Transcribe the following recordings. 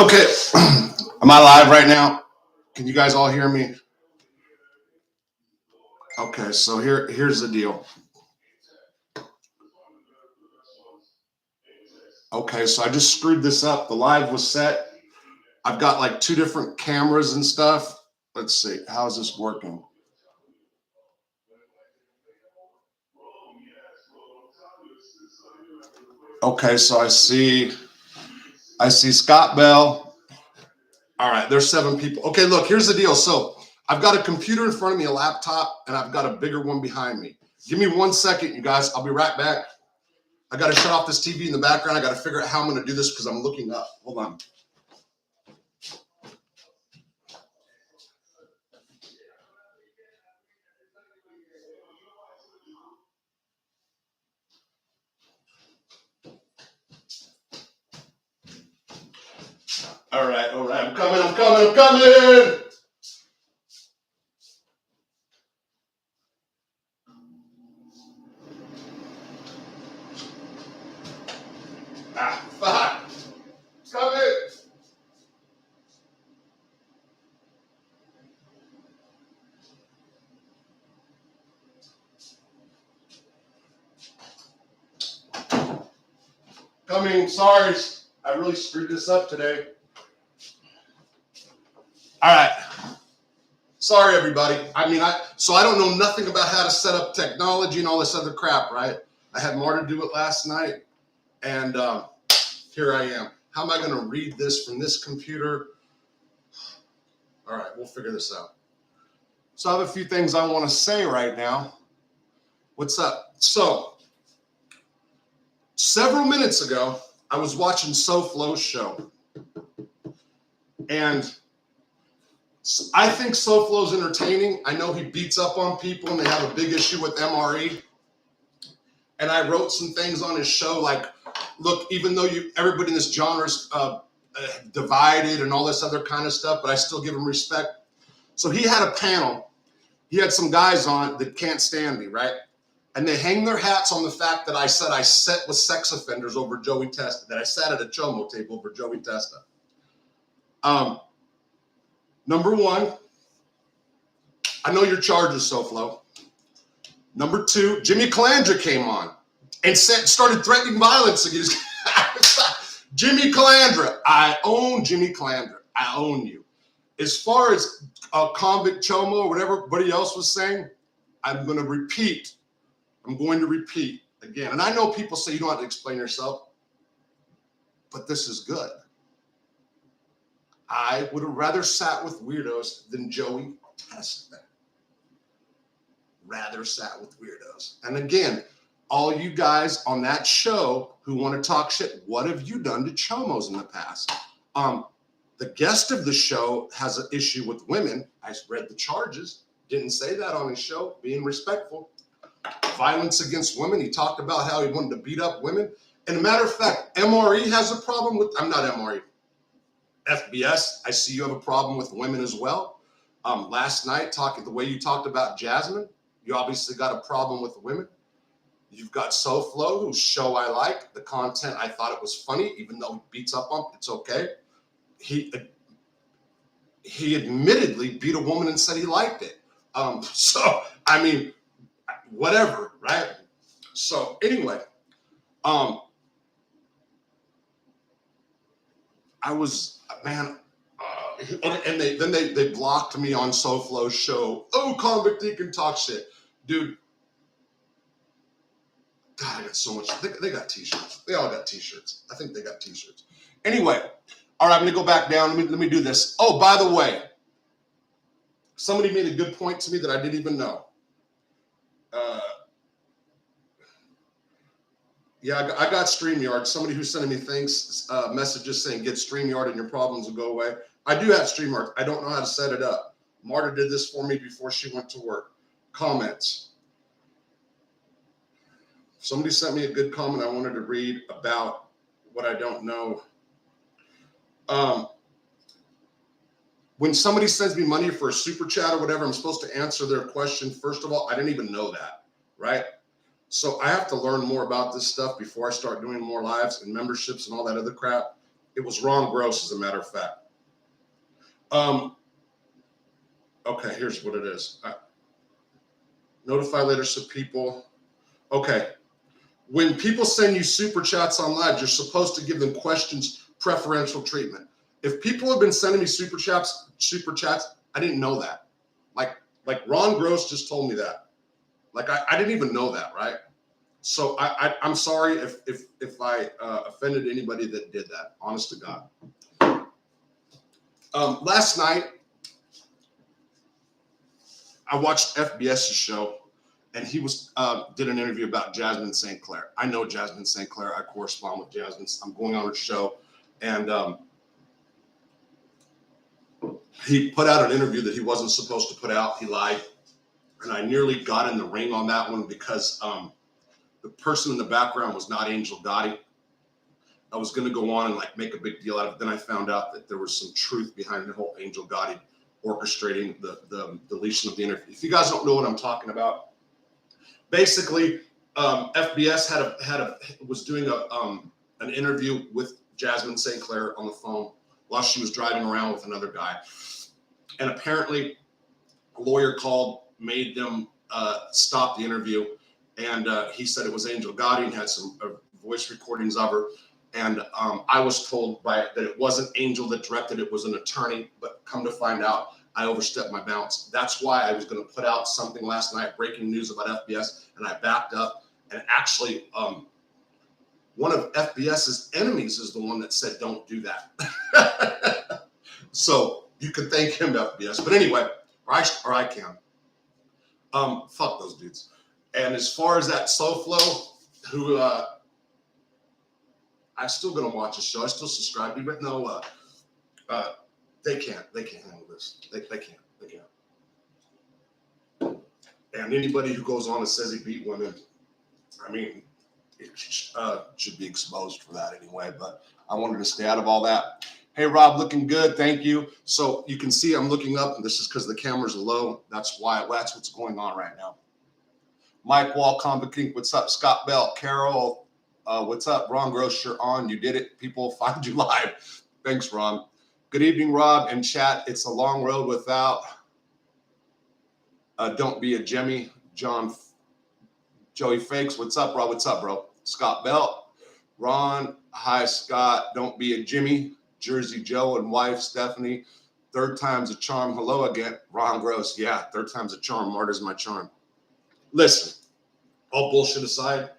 Okay, am I live right now? Can you guys all hear me? Okay, so here's the deal. Okay, so I just screwed this up. The live was set. I've got like two different cameras and stuff. Let's see, how is this working? Okay, so I see Scott Bell. All right, there's seven people. Okay, look, here's the deal. So I've got a computer in front of me, a laptop, and I've got a bigger one behind me. Give me 1 second, you guys. I'll be right back. I got to shut off this TV in the background. I got to figure out how I'm going to do this because I'm looking up. Hold on. All right. I'm coming. I'm coming. I'm coming. Ah, fuck. Coming. Coming. Sorry. I really screwed this up today. All right. Sorry, everybody. I don't know nothing about how to set up technology and all this other crap, right? I had Marta do it last night, and here I am. How am I going to read this from this computer? All right, we'll figure this out. So I have a few things I want to say right now. What's up? So, several minutes ago, I was watching SoFlo's show, and I think SoFlo's entertaining. I know he beats up on people, and they have a big issue with MRE. And I wrote some things on his show, like, look, even though everybody in this genre is divided and all this other kind of stuff, but I still give him respect. So he had a panel. He had some guys on that can't stand me, right? And they hang their hats on the fact that I said I sat with sex offenders over Joey Testa, that I sat at a Chomo table over Joey Testa. Number one, I know your charges, SoFlo. Number two, Jimmy Calandra came on and started threatening violence against Jimmy Calandra. I own Jimmy Calandra. I own you. As far as convict Chomo or whatever everybody else was saying, I'm going to repeat again. And I know people say you don't have to explain yourself, but this is good. I would have rather sat with weirdos than Joey Testa. Rather sat with weirdos. And again, all you guys on that show who want to talk shit, what have you done to Chomos in the past? The guest of the show has an issue with women. I read the charges, didn't say that on his show, being respectful. Violence against women. He talked about how he wanted to beat up women. And a matter of fact, MRE has a problem with, I'm not MRE, FBS. I see you have a problem with women as well. Last night, the way you talked about Jasmine, you obviously got a problem with women. You've got SoFlo, whose show I like. The content, I thought it was funny, even though he beats up on, it's okay. He admittedly beat a woman and said he liked it. Whatever, right? So anyway, I was, man, and they blocked me on SoFlo's show. Oh, convict, he can talk shit. Dude, God, I got so much. They got t-shirts. They all got t-shirts. I think they got t-shirts. Anyway, all right, I'm going to go back down. Let me do this. Oh, by the way, somebody made a good point to me that I didn't even know. Yeah, I got StreamYard. Somebody who's sending me messages saying get StreamYard and your problems will go away. I do have StreamYard. I don't know how to set it up. Marta did this for me before she went to work. Comments. Somebody sent me a good comment I wanted to read about what I don't know. When somebody sends me money for a super chat or whatever, I'm supposed to answer their question. First of all, I didn't even know that, right? So I have to learn more about this stuff before I start doing more lives and memberships and all that other crap. It was Ron Gross, as a matter of fact. Okay, here's what it is. Notify later so people. Okay. When people send you super chats on live, you're supposed to give them questions preferential treatment. If people have been sending me super chats, I didn't know that. Like Ron Gross just told me that. Like I didn't even know that, right? So I'm sorry if I offended anybody that did that. Honest to God. Last night I watched FBS's show, and he was did an interview about Jasmine St. Clair. I know Jasmine St. Clair. I correspond with Jasmine. I'm going on her show, and he put out an interview that he wasn't supposed to put out. He lied, and I nearly got in the ring on that one because the person in the background was not Angel Gotti. I was going to go on and like make a big deal out of it. Then I found out that there was some truth behind the whole Angel Gotti orchestrating the deletion of the interview. If you guys don't know what I'm talking about, basically, FBS was doing an interview with Jasmine St. Clair on the phone while she was driving around with another guy, and apparently, a lawyer called, made them stop the interview, and he said it was Angel Gotti and had some voice recordings of her. And I was told that it wasn't Angel that directed it, was an attorney, but come to find out, I overstepped my bounds. That's why I was going to put out something last night, breaking news about FBS, and I backed up. And actually, one of FBS's enemies is the one that said, don't do that. So you can thank him, FBS. But anyway, or I can. Fuck those dudes. And as far as that SoFlo, who I'm still gonna watch the show. I still subscribe to, but no, they can't handle this. They can't. And anybody who goes on and says he beat women, I mean, it should be exposed for that anyway. But I wanted to stay out of all that. Hey, Rob, looking good. Thank you. So you can see I'm looking up, and this is because the cameras are low. That's what's going on right now. Mike Wall, Combat King, what's up? Scott Bell, Carol, what's up? Ron Gross, you're on. You did it. People find you live. Thanks, Ron. Good evening, Rob and chat. It's a long road without Don't Be a Jimmy. Joey Fakes, what's up, Rob? What's up, bro? Scott Bell, Ron, hi, Scott. Don't Be a Jimmy. Jersey Joe and wife, Stephanie. Third time's a charm. Hello again. Ron Gross. Yeah, third time's a charm. Marta's my charm. Listen, all bullshit aside,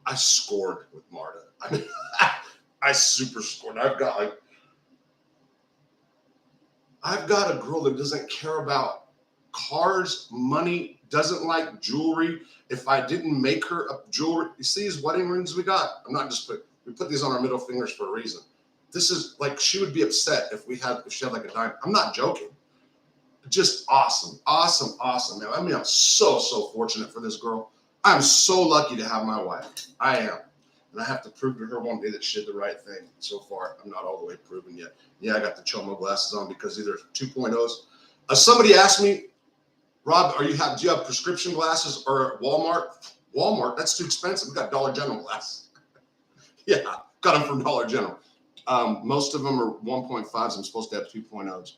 I scored with Marta. I mean, I super scored. I've got a girl that doesn't care about cars, money, doesn't like jewelry. If I didn't make her a jewelry, you see these wedding rings we got? We put these on our middle fingers for a reason. This is like, she would be upset if she had like a dime. I'm not joking. Just awesome. Man. I mean, I'm so fortunate for this girl. I'm so lucky to have my wife. I am. And I have to prove to her one day that she did the right thing. So far, I'm not all the way proven yet. Yeah, I got the Chomo glasses on because these are 2.0s. Somebody asked me, Rob, do you have prescription glasses or at Walmart? Walmart, that's too expensive. We got Dollar General glasses. Yeah, got them from Dollar General. Most of them are 1.5s. I'm supposed to have 2.0s.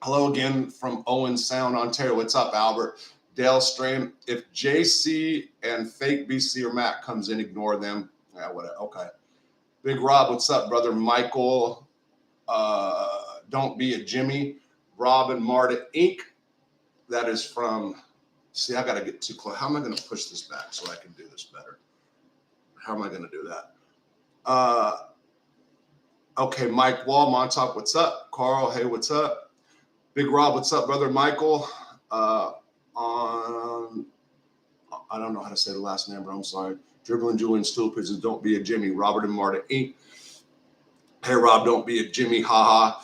Hello again from Owen Sound, Ontario. What's up, Albert? Dale Strain. If JC and fake BC or Matt comes in, ignore them. Yeah, whatever. Okay. Big Rob, what's up, brother? Michael, Don't Be a Jimmy. Rob and Marta Inc. That is from, see, I got to get too close. How am I going to push this back so I can do this better? How am I going to do that? Okay, Mike Wall, Montauk, what's up? Carl, hey, what's up? Big Rob, what's up, brother? Michael, I don't know how to say the last name, but I'm sorry. Dribbling Julian Stool Pigeons, Don't Be a Jimmy. Robert and Marta Inc. Hey, Rob, don't be a Jimmy, haha.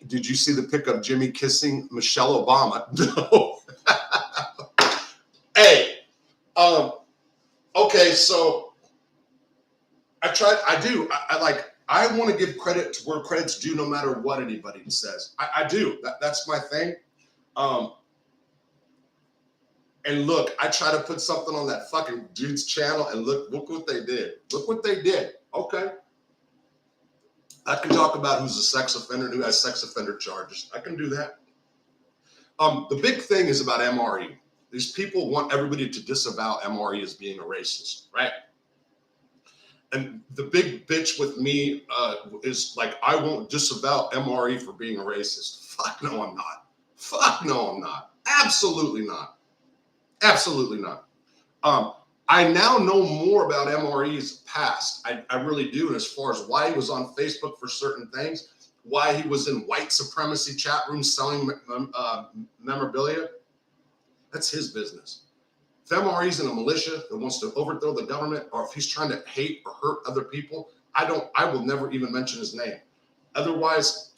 Did you see the pic of Jimmy kissing Michelle Obama? No. Hey, okay, so I want to give credit to where credit's due no matter what anybody says. I do. That's my thing. And look, I try to put something on that fucking dude's channel and look what they did. Look what they did. Okay. I can talk about who's a sex offender and who has sex offender charges. I can do that. The big thing is about MRE. These people want everybody to disavow MRE as being a racist, right? And the big bitch with me is like, I won't disavow MRE for being a racist. Fuck no, I'm not. Fuck no, I'm not. Absolutely not. Absolutely not. I now know more about MRE's past. I really do. And as far as why he was on Facebook for certain things, why he was in white supremacy chat rooms selling memorabilia, that's his business. If MRE's in a militia that wants to overthrow the government, or if he's trying to hate or hurt other people, I will never even mention his name. Otherwise,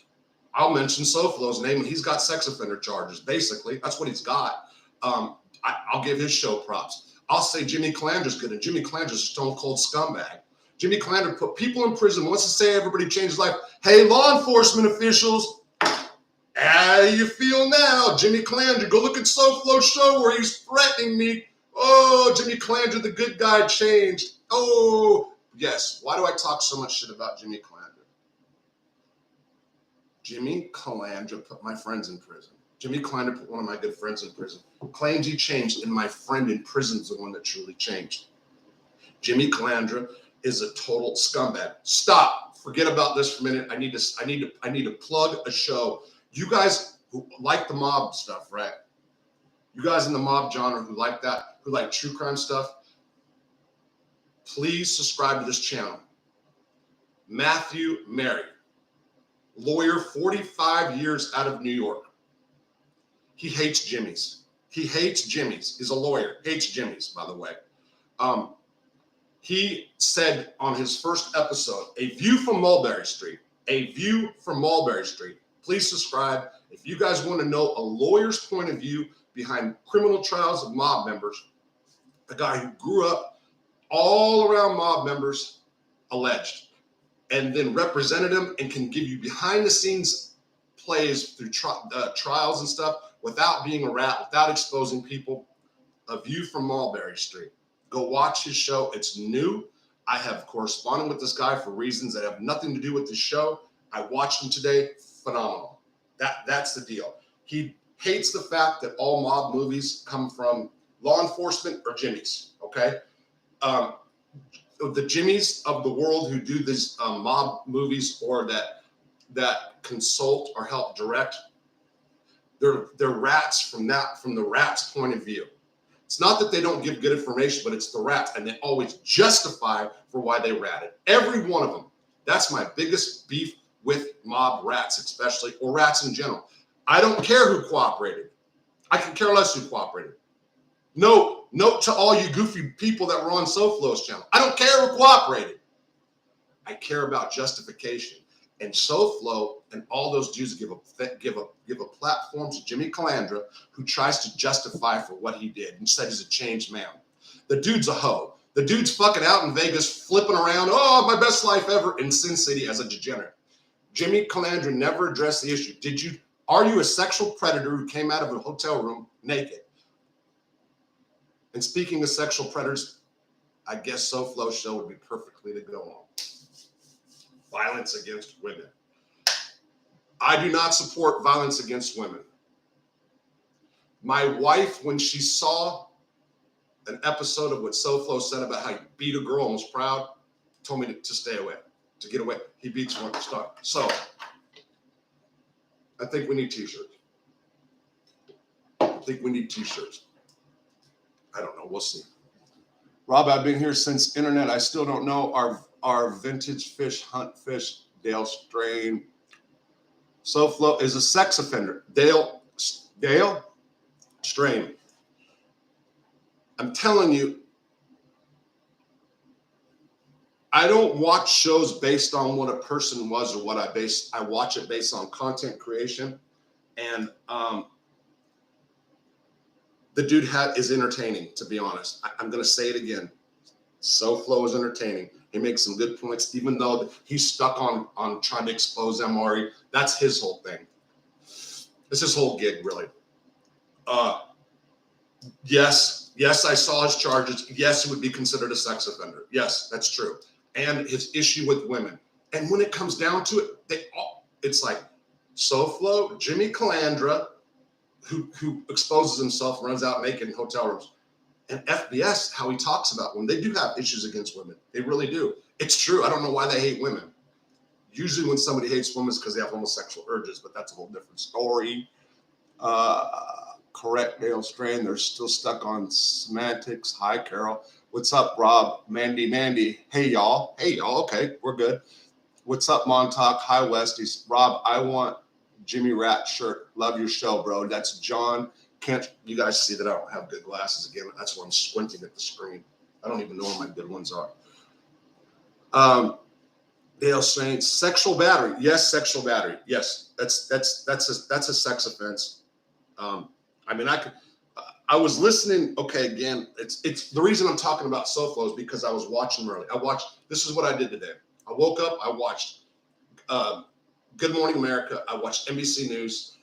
I'll mention SoFlo's name, and he's got sex offender charges. Basically, that's what he's got. I'll give his show props. I'll say Jimmy Calandra's good, and Jimmy Calandra's a stone cold scumbag. Jimmy Calandra put people in prison, wants to say everybody changed his life. Hey, law enforcement officials, how you feel now? Jimmy Calandra, go look at SoFlo's show where he's threatening me. Oh, Jimmy Calandra, the good guy, changed. Oh, yes. Why do I talk so much shit about Jimmy Calandra? Jimmy Calandra put my friends in prison. Jimmy Calandra put one of my good friends in prison. Claims he changed, and my friend in prison is the one that truly changed. Jimmy Calandra is a total scumbag. Stop. Forget about this for a minute. I need to plug a show. You guys who like the mob stuff, right? You guys in the mob genre who like that, who like true crime stuff, please subscribe to this channel. Matthew Mary, lawyer, 45 years out of New York. He hates Jimmy's. He hates Jimmy's. He's a lawyer. Hates Jimmy's, by the way. He said on his first episode, A View from Mulberry Street. A View from Mulberry Street. Please subscribe. If you guys want to know a lawyer's point of view behind criminal trials of mob members, a guy who grew up all around mob members, alleged, and then represented them and can give you behind the scenes plays through trials and stuff without being a rat, without exposing people. A View from Mulberry Street. Go watch his show. It's new. I have corresponded with this guy for reasons that have nothing to do with the show. I watched him today. Phenomenal. That's the deal. He hates the fact that all mob movies come from law enforcement or Jimmy's. Okay. The Jimmy's of the world who do these mob movies or that consult or help direct, they're rats from the rat's point of view. It's not that they don't give good information, but it's the rats, and they always justify for why they ratted. Every one of them. That's my biggest beef with mob rats, especially, or rats in general. I don't care who cooperated. I can care less who cooperated. Note to all you goofy people that were on SoFlo's channel. I don't care who cooperated. I care about justification. And SoFlo and all those dudes give a platform to Jimmy Calandra, who tries to justify for what he did and said he's a changed man. The dude's a hoe. The dude's fucking out in Vegas flipping around. Oh, my best life ever in Sin City as a degenerate. Jimmy Calandra never addressed the issue. Are you a sexual predator who came out of a hotel room naked? And speaking of sexual predators, I guess SoFlo's show would be perfectly to go on. Violence against women. I do not support violence against women. My wife, when she saw an episode of what SoFlo said about how you beat a girl and was proud, told me to stay away, to get away. He beats one to start. So I think we need t-shirts. I think we need t-shirts. I don't know. We'll see. Rob, I've been here since internet. I still don't know our vintage fish, hunt fish, Dale Strain. SoFlo is a sex offender. Dale Strain. I'm telling you, I don't watch shows based on what a person was or what I watch it based on content creation. And the dude is entertaining, to be honest. I'm going to say it again. SoFlo is entertaining. He makes some good points, even though he's stuck on trying to expose MRE. That's his whole thing. It's his whole gig, really. Yes, I saw his charges. Yes, he would be considered a sex offender. Yes, that's true. And his issue with women. And when it comes down to it, it's like SoFlo, Jimmy Calandra, who exposes himself, runs out naked in hotel rooms, and FBS, how he talks about when they do have issues against women. They really do. It's true. I don't know why they hate women. Usually when somebody hates women, it's because they have homosexual urges, but that's a whole different story. Correct, Dale Strain. They're still stuck on semantics. Hi, Carol. What's up, Rob? Mandy. Hey, y'all. Okay, we're good. What's up, Montauk? Hi, Westies. Rob, I want Jimmy Rat shirt. Love your show, bro. That's John. Can't you guys see that I don't have good glasses again? That's why I'm squinting at the screen. I don't even know where my good ones are. Dale Strain, sexual battery. Yes, sexual battery. Yes, that's a sex offense. I was listening. Okay, again, it's the reason I'm talking about SoFlo is because I was watching early. This is what I did today. I woke up, I watched Good Morning America, I watched NBC News,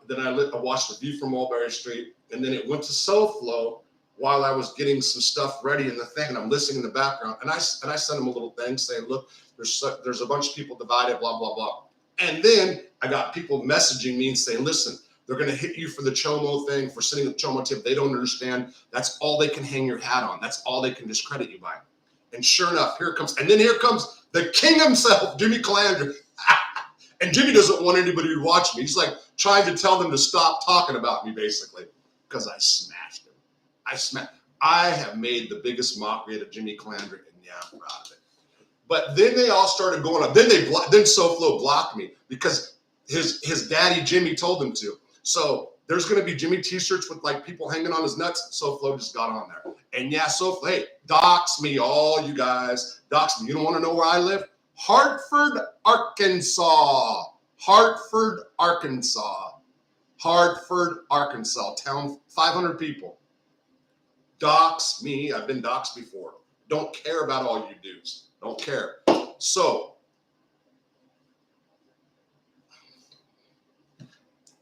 then I watched The View from Mulberry Street, and then it went to SoFlo while I was getting some stuff ready in the thing, and I'm listening in the background, and I sent him a little thing saying, look, there's a bunch of people divided, blah, blah, blah. And then I got people messaging me and saying, listen, they're going to hit you for the Chomo thing, for sending the Chomo tip. They don't understand. That's all they can hang your hat on. That's all they can discredit you by. And sure enough, here comes the king himself, Jimmy Calandra. And Jimmy doesn't want anybody to watch me. He's like trying to tell them to stop talking about me, basically, because I smashed him. I have made the biggest mockery of Jimmy Calandra, and yeah, I'm proud of it. But then they all started going up. Then SoFlo blocked me because his daddy Jimmy told him to. So there's going to be Jimmy t-shirts with like people hanging on his nuts. SoFlo just got on there. And yeah, SoFlo, hey, dox me, all you guys. Dox me. You don't want to know where I live? Hartford, Arkansas. Town, 500 people. Dox me. I've been doxed before. Don't care about all you dudes. Don't care. So,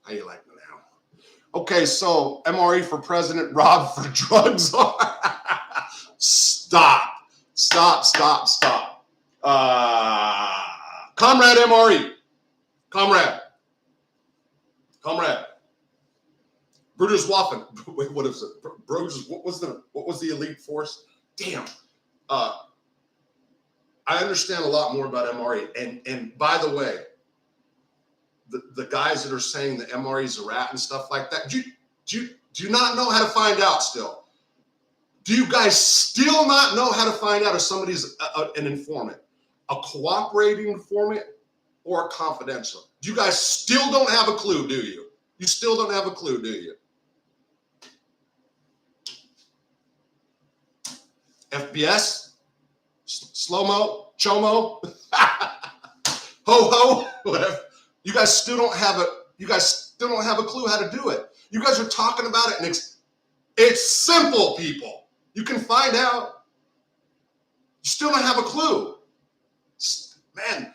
how you like me now? Okay, so MRE for president, Rob for drugs. Stop. Comrade MRE. Comrade. Brutus Waffen. Wait, what is it? Brutus, what was the elite force? Damn. I understand a lot more about MRE. And by the way, the guys that are saying the MRE is a rat and stuff like that, do you not know how to find out still? Do you guys still not know how to find out if somebody's an informant, a cooperating informant, or a confidential? You guys still don't have a clue, do you? You still don't have a clue, do you? FBS, slow-mo, chomo, ho-ho, whatever. You guys still don't have a clue how to do it. You guys are talking about it, and it's simple, people. You can find out. You still don't have a clue. Man,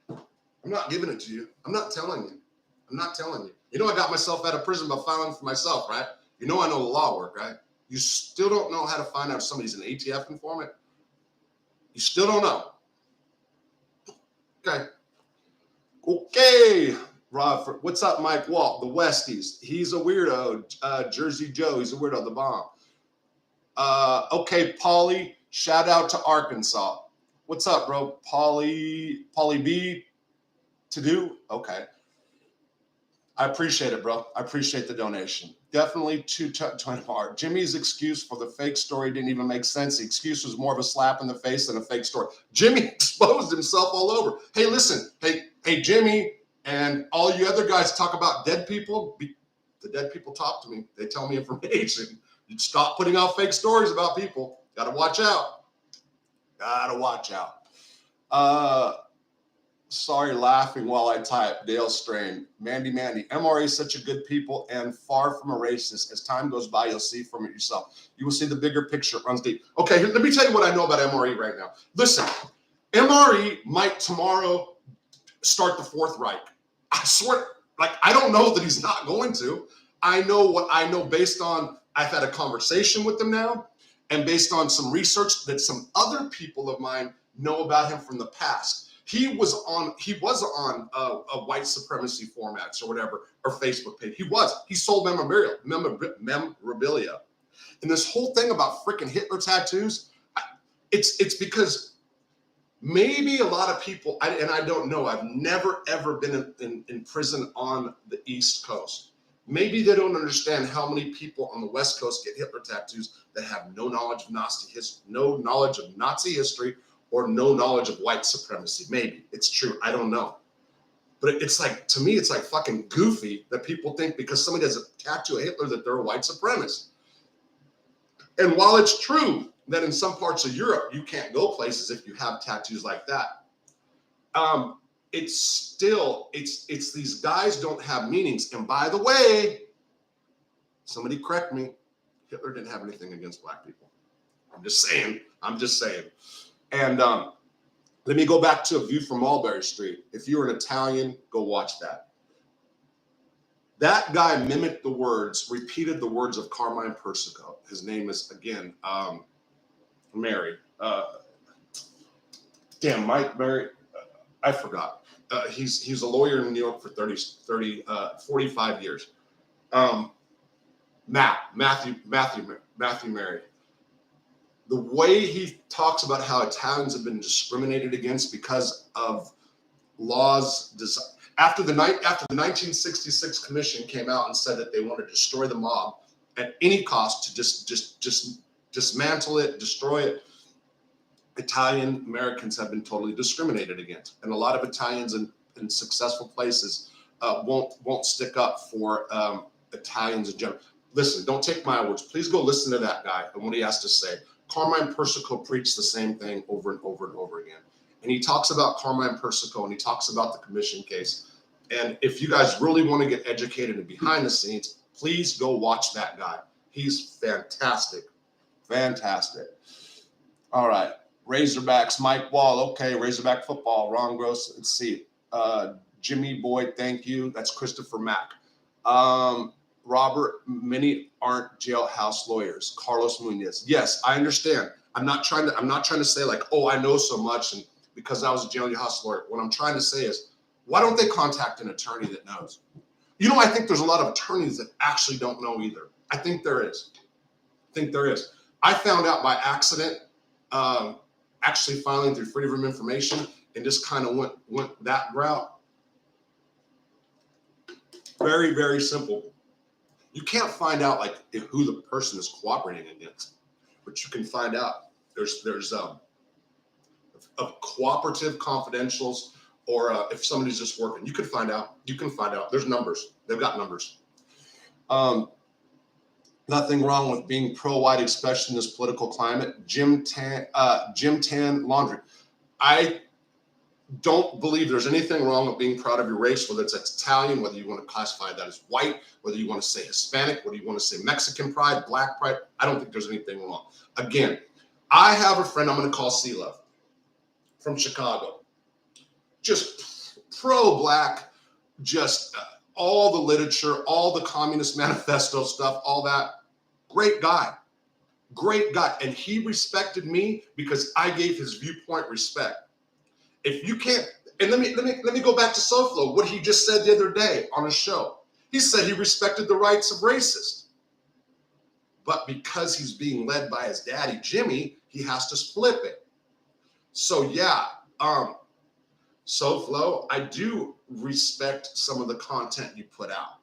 I'm not giving it to you. I'm not telling you. You know I got myself out of prison by filing for myself, right? You know I know the law work, right? You still don't know how to find out if somebody's an ATF informant? You still don't know. Okay. Rob, what's up, Mike Walt? The Westies. He's a weirdo. Jersey Joe, he's a weirdo. The bomb. Okay, Paulie. Shout out to Arkansas. What's up, bro? Paulie B. To do? Okay. I appreciate it, bro. I appreciate the donation. Definitely 220 hard. Jimmy's excuse for the fake story didn't even make sense. The excuse was more of a slap in the face than a fake story. Jimmy exposed himself all over. Hey, listen. Hey, Jimmy, and all you other guys talk about dead people. The dead people talk to me. They tell me information. You stop putting out fake stories about people. Got to watch out. Sorry, laughing while I type. Dale Strain. Mandy. MRE is such a good people and far from a racist. As time goes by, you'll see from it yourself. You will see the bigger picture. It runs deep. Okay, let me tell you what I know about MRE right now. Listen, MRE might tomorrow start the Fourth Reich. I swear, I don't know that he's not going to. I know what I know based on, I've had a conversation with them now, and based on some research that some other people of mine know about him from the past. He was on a white supremacy formats or whatever, or Facebook page. He sold memorabilia. And this whole thing about freaking Hitler tattoos, it's because maybe a lot of people, and I don't know, I've never ever been in prison on the East Coast. Maybe they don't understand how many people on the West Coast get Hitler tattoos that have no knowledge of Nazi history, or no knowledge of white supremacy. Maybe it's true. I don't know. But it's like, to me, it's like fucking goofy that people think because somebody has a tattoo of Hitler that they're a white supremacist. And while it's true that in some parts of Europe, you can't go places if you have tattoos like that, it's still, it's these guys don't have meanings. And by the way, somebody correct me, Hitler didn't have anything against black people. I'm just saying. And let me go back to A View from Mulberry Street. If you're an Italian, go watch that. That guy mimicked the words, repeated the words of Carmine Persico. His name is, again, Mary. Mary. I forgot. He's a lawyer in New York for 45 years. Matthew Mary. The way he talks about how Italians have been discriminated against because of laws after the 1966 commission came out and said that they want to destroy the mob at any cost, to just dismantle it, destroy it. Italian Americans have been totally discriminated against, and a lot of Italians in successful places won't stick up for Italians in general. Listen, don't take my words. Please go listen to that guy and what he has to say. Carmine Persico preached the same thing over and over and over again. And he talks about Carmine Persico, and he talks about the commission case. And if you guys really want to get educated and behind the scenes, please go watch that guy. He's fantastic. Fantastic. All right. Razorbacks, Mike Wall. Okay. Razorback football. Ron Gross. Let's see. Jimmy Boyd. Thank you. That's Christopher Mack. Robert, many aren't jailhouse lawyers. Carlos Munoz. Yes, I understand. I'm not trying to say like, oh, I know so much and because I was a jailhouse lawyer. What I'm trying to say is, why don't they contact an attorney that knows? You know, I think there's a lot of attorneys that actually don't know either. I think there is. I found out by accident, actually filing through Freedom of Information, and just kind of went that route. Very, very simple. You can't find out like who the person is cooperating against, but you can find out there's of cooperative confidentials, or if somebody's just working, you can find out. There's numbers. They've got numbers. Nothing wrong with being pro-white, especially in this political climate. Jim Tan Laundry. I don't believe there's anything wrong with being proud of your race, whether it's Italian, whether you want to classify that as white, whether you want to say Hispanic, whether you want to say Mexican pride, black pride. I don't think there's anything wrong. Again, I have a friend I'm going to call C-Love from Chicago. Just pro-black, just all the literature, all the Communist Manifesto stuff, all that. Great guy. And he respected me because I gave his viewpoint respect. If you can't, and let me go back to SoFlo, what he just said the other day on a show. He said he respected the rights of racists. But because he's being led by his daddy, Jimmy, he has to flip it. So yeah, SoFlo, I do respect some of the content you put out.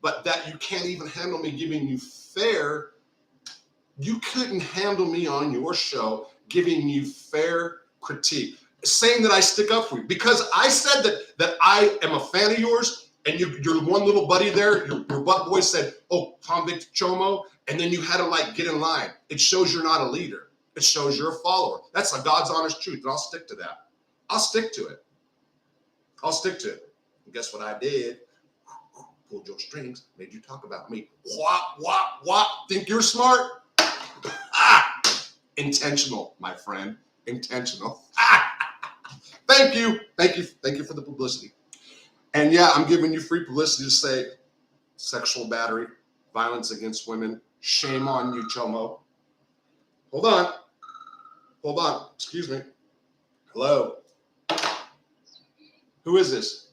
But that you can't even handle me giving you fair, you couldn't handle me on your show giving you fair critique. Saying that I stick up for you because I said that I am a fan of yours, and your one little buddy there, your butt boy said, "Oh, convict Chomo," and then you had to like get in line. It shows you're not a leader. It shows you're a follower. That's a God's honest truth, and I'll stick to that. I'll stick to it. And guess what I did? Pulled your strings, made you talk about me. What? Think you're smart? Intentional, my friend. Intentional. Thank you for the publicity. And yeah, I'm giving you free publicity to say sexual battery, violence against women. Shame on you, Chomo. Hold on. Excuse me. Hello. Who is this?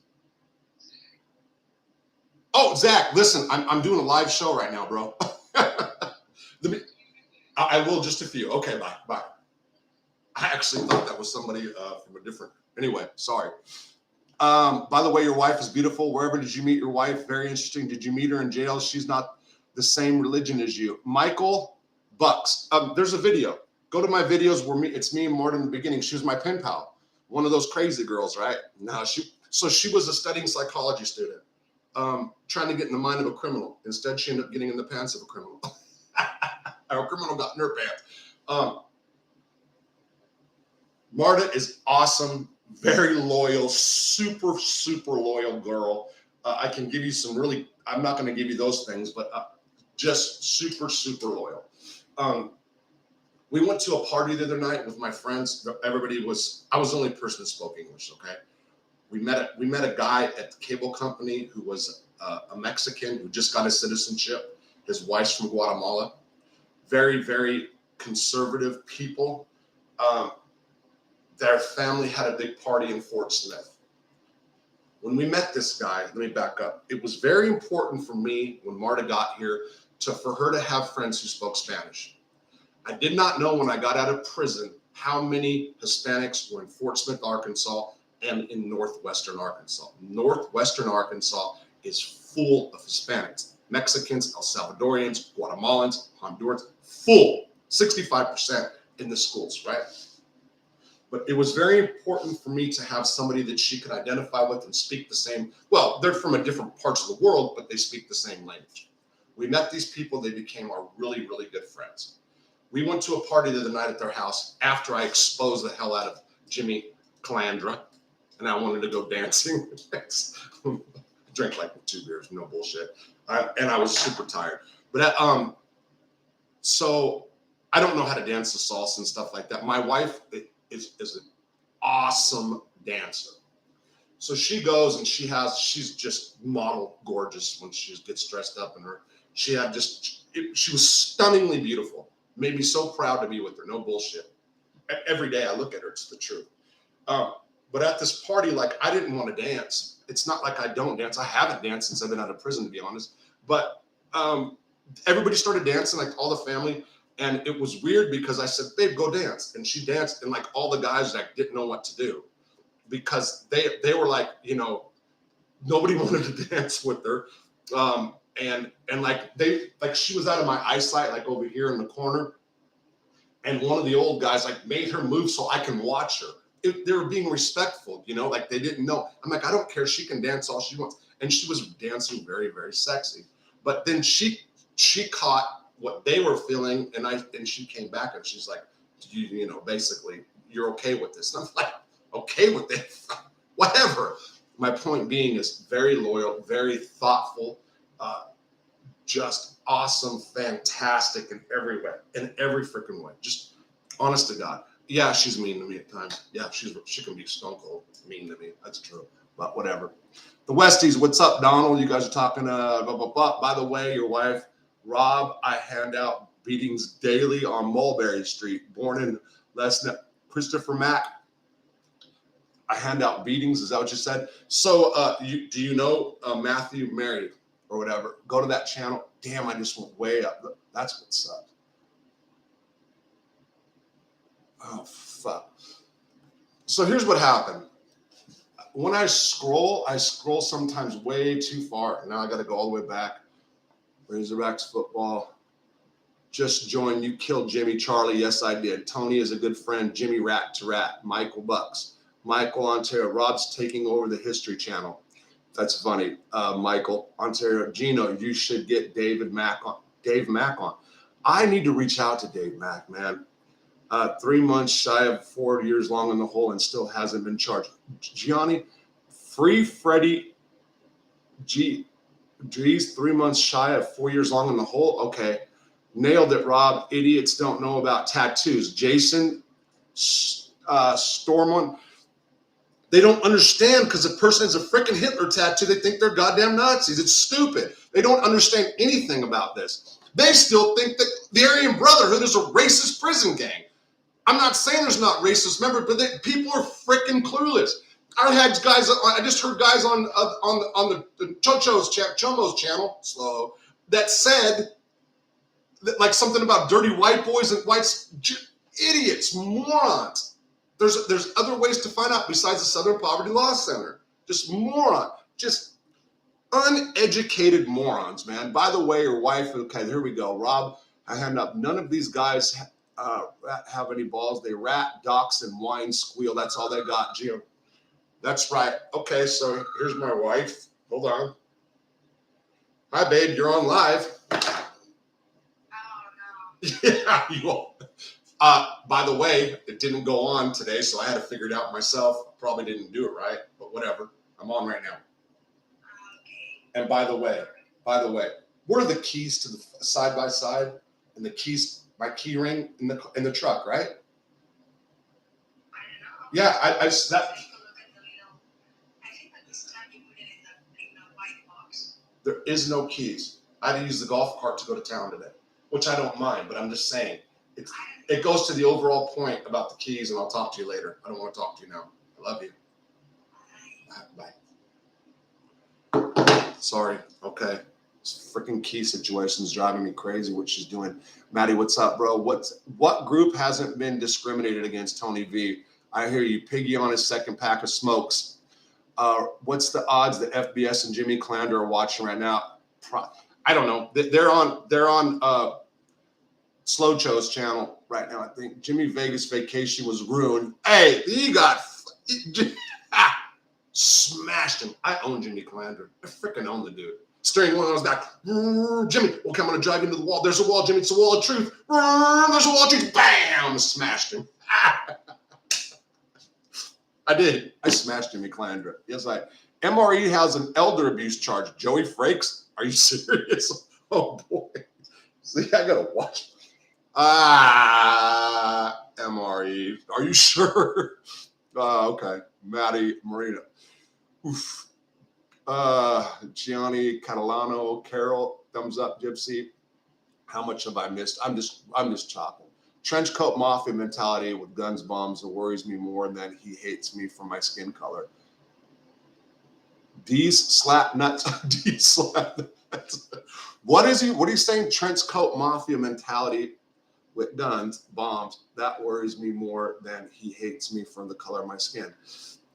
Oh, Zach, listen, I'm doing a live show right now, bro. I will just a few. Okay, bye. Bye. I actually thought that was somebody from a different. Anyway, sorry. By the way, your wife is beautiful. Wherever did you meet your wife? Very interesting. Did you meet her in jail? She's not the same religion as you. Michael Bucks. There's a video. Go to my videos where it's me and Martin in the beginning. She was my pen pal. One of those crazy girls, right? No, she was a studying psychology student, trying to get in the mind of a criminal. Instead, she ended up getting in the pants of a criminal. Our criminal got in her pants. Marta is awesome, very loyal, super, super loyal girl. I can give you some really, I'm not going to give you those things, but just super, super loyal. We went to a party the other night with my friends. I was the only person that spoke English, okay? We met a guy at the cable company who was a Mexican who just got his citizenship. His wife's from Guatemala. Very, very conservative people. Their family had a big party in Fort Smith. When we met this guy, let me back up. It was very important for me when Marta got here for her to have friends who spoke Spanish. I did not know when I got out of prison how many Hispanics were in Fort Smith, Arkansas, and in northwestern Arkansas. Northwestern Arkansas is full of Hispanics, Mexicans, El Salvadorians, Guatemalans, Hondurans, full, 65% in the schools, right? But it was very important for me to have somebody that she could identify with and speak the same. Well, they're from different parts of the world, but they speak the same language. We met these people. They became our really, really good friends. We went to a party the other night at their house after I exposed the hell out of Jimmy Calandra, and I wanted to go dancing. I drank like 2 beers, no bullshit. And I was super tired. But so I don't know how to dance the salsa and stuff like that. My wife is an awesome dancer. So she goes and she's just model gorgeous when she gets dressed up in her. She was stunningly beautiful. Made me so proud to be with her. No bullshit. Every day I look at her, it's the truth. But at this party, like, I didn't want to dance. It's not like I don't dance. I haven't danced since I've been out of prison, to be honest. But everybody started dancing, like all the family. And it was weird because I said, babe, go dance. And she danced. And like all the guys like didn't know what to do because they were like, nobody wanted to dance with her. And like she was out of my eyesight, like over here in the corner. And one of the old guys like made her move so I can watch her. They were being respectful, like they didn't know. I'm like, I don't care. She can dance all she wants. And she was dancing very, very sexy. But then she caught what they were feeling. And she came back and she's like, basically, you're okay with this. And I'm like, okay with it? Whatever. My point being is very loyal, very thoughtful, just awesome, fantastic in every way, in every freaking way. Just honest to God. Yeah, she's mean to me at times. Yeah, she can be stone cold mean to me. That's true. But whatever. The Westies, what's up, Donald? You guys are talking blah, blah, blah. By the way, your wife, Rob, I hand out beatings daily on Mulberry Street. Born in Lesna. Christopher Mack, I hand out beatings. Is that what you said? So do you know Matthew Mary or whatever? Go to that channel. Damn, I just went way up. That's what sucks. Oh, fuck. So here's what happened. When I scroll sometimes way too far. Now I got to go all the way back. Razorbacks football. Just joined. You killed Jimmy. Charlie. Yes, I did. Tony is a good friend. Jimmy Rat to Rat. Michael Bucks. Michael Ontario. Rob's taking over the History Channel. That's funny. Michael Ontario. Gino, you should get Dave Mack on. I need to reach out to Dave Mack, man. 3 months shy of 4 years long in the hole and still hasn't been charged. Gianni, free Freddie G's 3 months shy of 4 years long in the hole. Okay. Nailed it, Rob. Idiots don't know about tattoos. Jason Stormont. They don't understand because a person has a freaking Hitler tattoo. They think they're goddamn Nazis. It's stupid. They don't understand anything about this. They still think that the Aryan Brotherhood is a racist prison gang. I'm not saying there's not racist members, but people are freaking clueless. I had guys. I just heard guys on the Chomo's channel, slow, that said that, like, something about dirty white boys and whites. Idiots, morons. There's other ways to find out besides the Southern Poverty Law Center. Just moron. Just uneducated morons, man. By the way, your wife. Okay, here we go. Rob, I hand up. None of these guys have any balls. They rat, dox, and whine, squeal. That's all they got, Jim. That's right. Okay, so here's my wife. Hold on. Hi, babe. You're on live. Oh, no. Yeah, you will. By the way, it didn't go on today, so I had to figure it out myself. Probably didn't do it right, but whatever. I'm on right now. Okay. And by the way, what are the keys to the side by side and the keys? My key ring in the truck, right? I don't know. Yeah, I that. There is no keys. I had to use the golf cart to go to town today, which I don't mind, but I'm just saying it goes to the overall point about the keys, and I'll talk to you later. I don't want to talk to you now. I love you. Bye. Sorry. Okay. This freaking key situation is driving me crazy, what she's doing. Maddie, what's up, bro? What group hasn't been discriminated against Tony V? I hear you. Piggy on his second pack of smokes. What's the odds that FBS and Jimmy Klander are watching right now? I don't know. They're on Slow Cho's channel right now. I think Jimmy Vegas vacation was ruined. Hey, he got smashed him. I own Jimmy Klander. I freaking own the dude. Steering wheel on his back. Jimmy, okay, I'm gonna drive into the wall. There's a wall, Jimmy. It's a wall of truth. There's a wall of truth. Bam! Smashed him. I did. I smashed Jimmy Klander. Yes, MRE has an elder abuse charge. Joey Frakes? Are you serious? Oh, boy. See, I got to watch. MRE. Are you sure? Okay. Maddie Marina. Oof. Gianni Catalano, Carol, thumbs up, Gypsy. How much have I missed? I'm just chopping. Trench coat mafia mentality with guns, bombs, that worries me more than he hates me for my skin color. D's slap nuts. D's slap nuts. What are you saying? Trench coat mafia mentality with guns, bombs, that worries me more than he hates me for the color of my skin.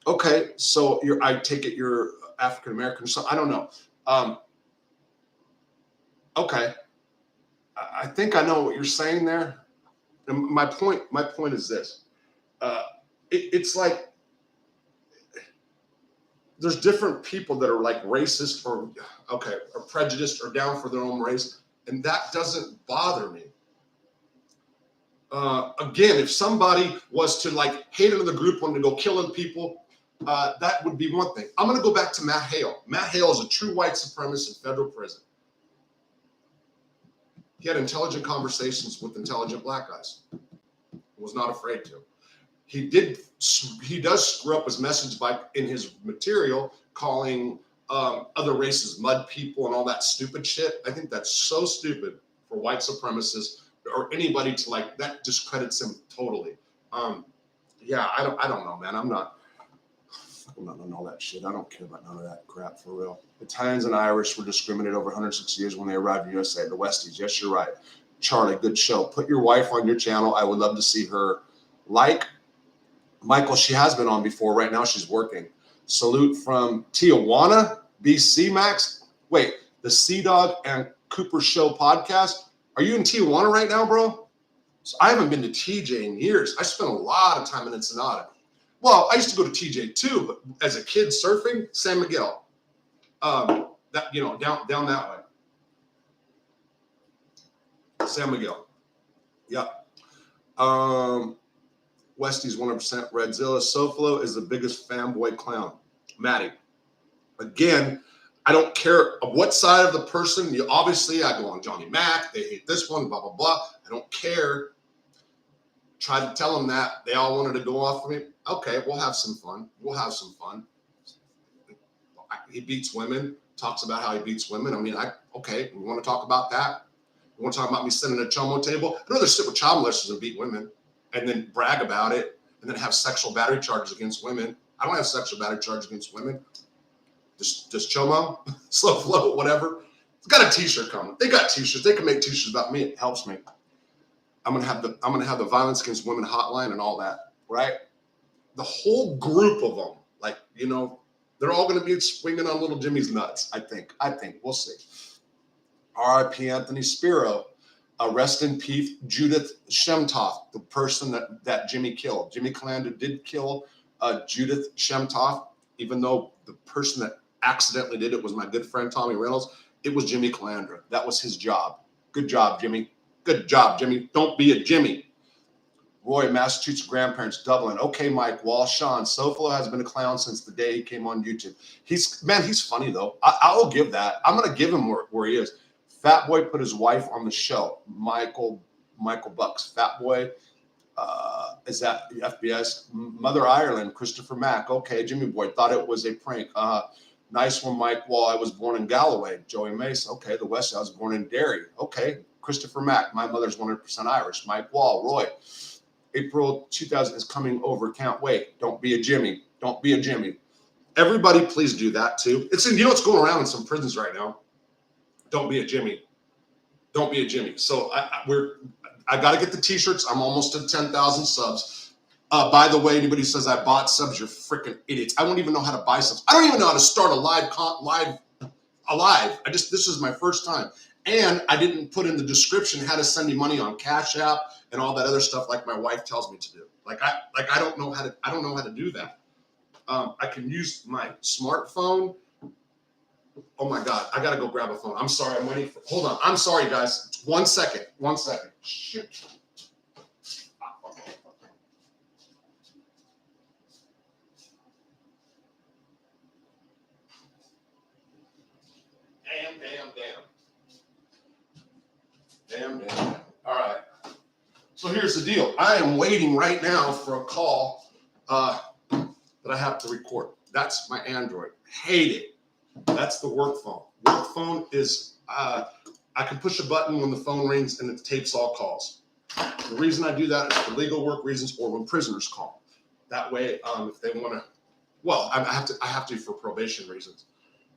Okay, so I take it you're African American, so I don't know. Okay. I think I know what you're saying there. And my point is this. It's like there's different people that are like racist or prejudiced or down for their own race, and that doesn't bother me. Again, if somebody was to like hate another group, wanted to go killing people, that would be one thing. I'm going to go back to Matt Hale. Matt Hale is a true white supremacist in federal prison. He had intelligent conversations with intelligent black guys. Was not afraid to. He does screw up his message in his material, calling other races mud people and all that stupid shit. I think that's so stupid for white supremacists or anybody to like that. Discredits him totally. Yeah, I don't know, man. I'm not on all that shit. I don't care about none of that crap for real. Italians and Irish were discriminated over 106 years when they arrived in the USA. The Westies. Yes, you're right. Charlie, good show. Put your wife on your channel. I would love to see her. Like Michael, she has been on before. Right now, she's working. Salute from Tijuana, BC, Max. Wait, the Sea Dog and Cooper Show podcast. Are you in Tijuana right now, bro? So I haven't been to TJ in years. I spent a lot of time in Ensenada. Well, I used to go to TJ too, but as a kid surfing, San Miguel. Down that way. San Miguel. Yep. Westie's 100% Redzilla. Soflo is the biggest fanboy clown. Maddie. Again, I don't care of what side of the person. Obviously, I go on Johnny Mac. They hate this one, blah, blah, blah. I don't care. Tried to tell them that. They all wanted to go off of me. Okay, we'll have some fun. He beats women, talks about how he beats women. I mean, we want to talk about that. We want to talk about me sitting at a chomo table. I'd rather sit with child molesters and beat women and then brag about it and then have sexual battery charges against women. I don't have sexual battery charges against women. Just Chomo, Slow Flow, whatever. It's got a t-shirt coming. They got t-shirts. They can make t-shirts about me. It helps me. I'm gonna have the violence against women hotline and all that, right? The whole group of them, like, you know, they're all gonna be swinging on little Jimmy's nuts. I think we'll see. R.I.P. Anthony Spiro. Rest in peace, Judith Shemtoff, the person that Jimmy killed. Jimmy Calandra did kill Judith Shemtoff, even though the person that accidentally did it was my good friend Tommy Reynolds. It was Jimmy Calandra. That was his job. Good job, Jimmy. Good job, Jimmy. Don't be a Jimmy. Roy, Massachusetts grandparents, Dublin. Okay, Mike Wall, Sean. Sofalo has been a clown since the day he came on YouTube. He's funny though. I'll give that. I'm gonna give him where he is. Fat Boy put his wife on the show. Michael Bucks. Fat Boy, is that FBS? Mother Ireland, Christopher Mack. Okay, Jimmy Boy thought it was a prank. Nice one, Mike Wall. I was born in Galloway. Joey Mace. Okay, the West. I was born in Derry. Okay, Christopher Mack. My mother's 100% Irish. Mike Wall. Roy. April 2000 is coming over. Can't wait. Don't be a Jimmy. Don't be a Jimmy. Everybody, please do that too. You know what's going around in some prisons right now. Don't be a Jimmy. Don't be a Jimmy. So I got to get the t-shirts. I'm almost at 10,000 subs. By the way, anybody who says I bought subs, you're freaking idiots. I don't even know how to buy subs. I don't even know how to start a live. This is my first time. And I didn't put in the description how to send you money on Cash App and all that other stuff like my wife tells me to do. I don't know how to do that. I can use my smartphone. Oh my God, I gotta go grab a phone. I'm sorry, I'm waiting hold on. I'm sorry, guys. One second. Shit. Damn. All right. So here's the deal. I am waiting right now for a call that I have to record. That's my Android. Hate it. That's the work phone. Work phone is, I can push a button when the phone rings and it tapes all calls. The reason I do that is for legal work reasons or when prisoners call. That way, if they want to, well, I have to for probation reasons.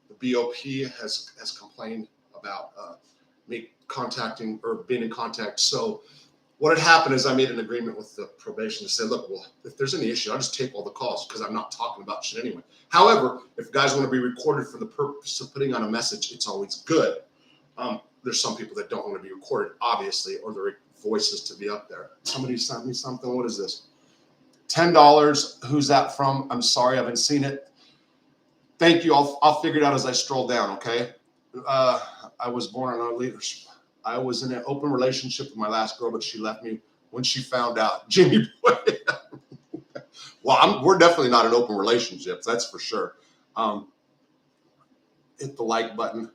The BOP has complained about me contacting or being in contact. So what had happened is I made an agreement with the probation to say, look, well, if there's any issue, I'll just tape all the calls because I'm not talking about shit anyway. However, if guys want to be recorded for the purpose of putting on a message, it's always good. There's some people that don't want to be recorded, obviously, or their voices to be up there. Somebody sent me something. What is this? $10. Who's that from? I'm sorry, I haven't seen it. Thank you. I'll figure it out as I stroll down, okay? I was born on our leaders. I was in an open relationship with my last girl, but she left me when she found out. Jimmy Boy. Well, we're definitely not in open relationships, that's for sure. Hit the like button.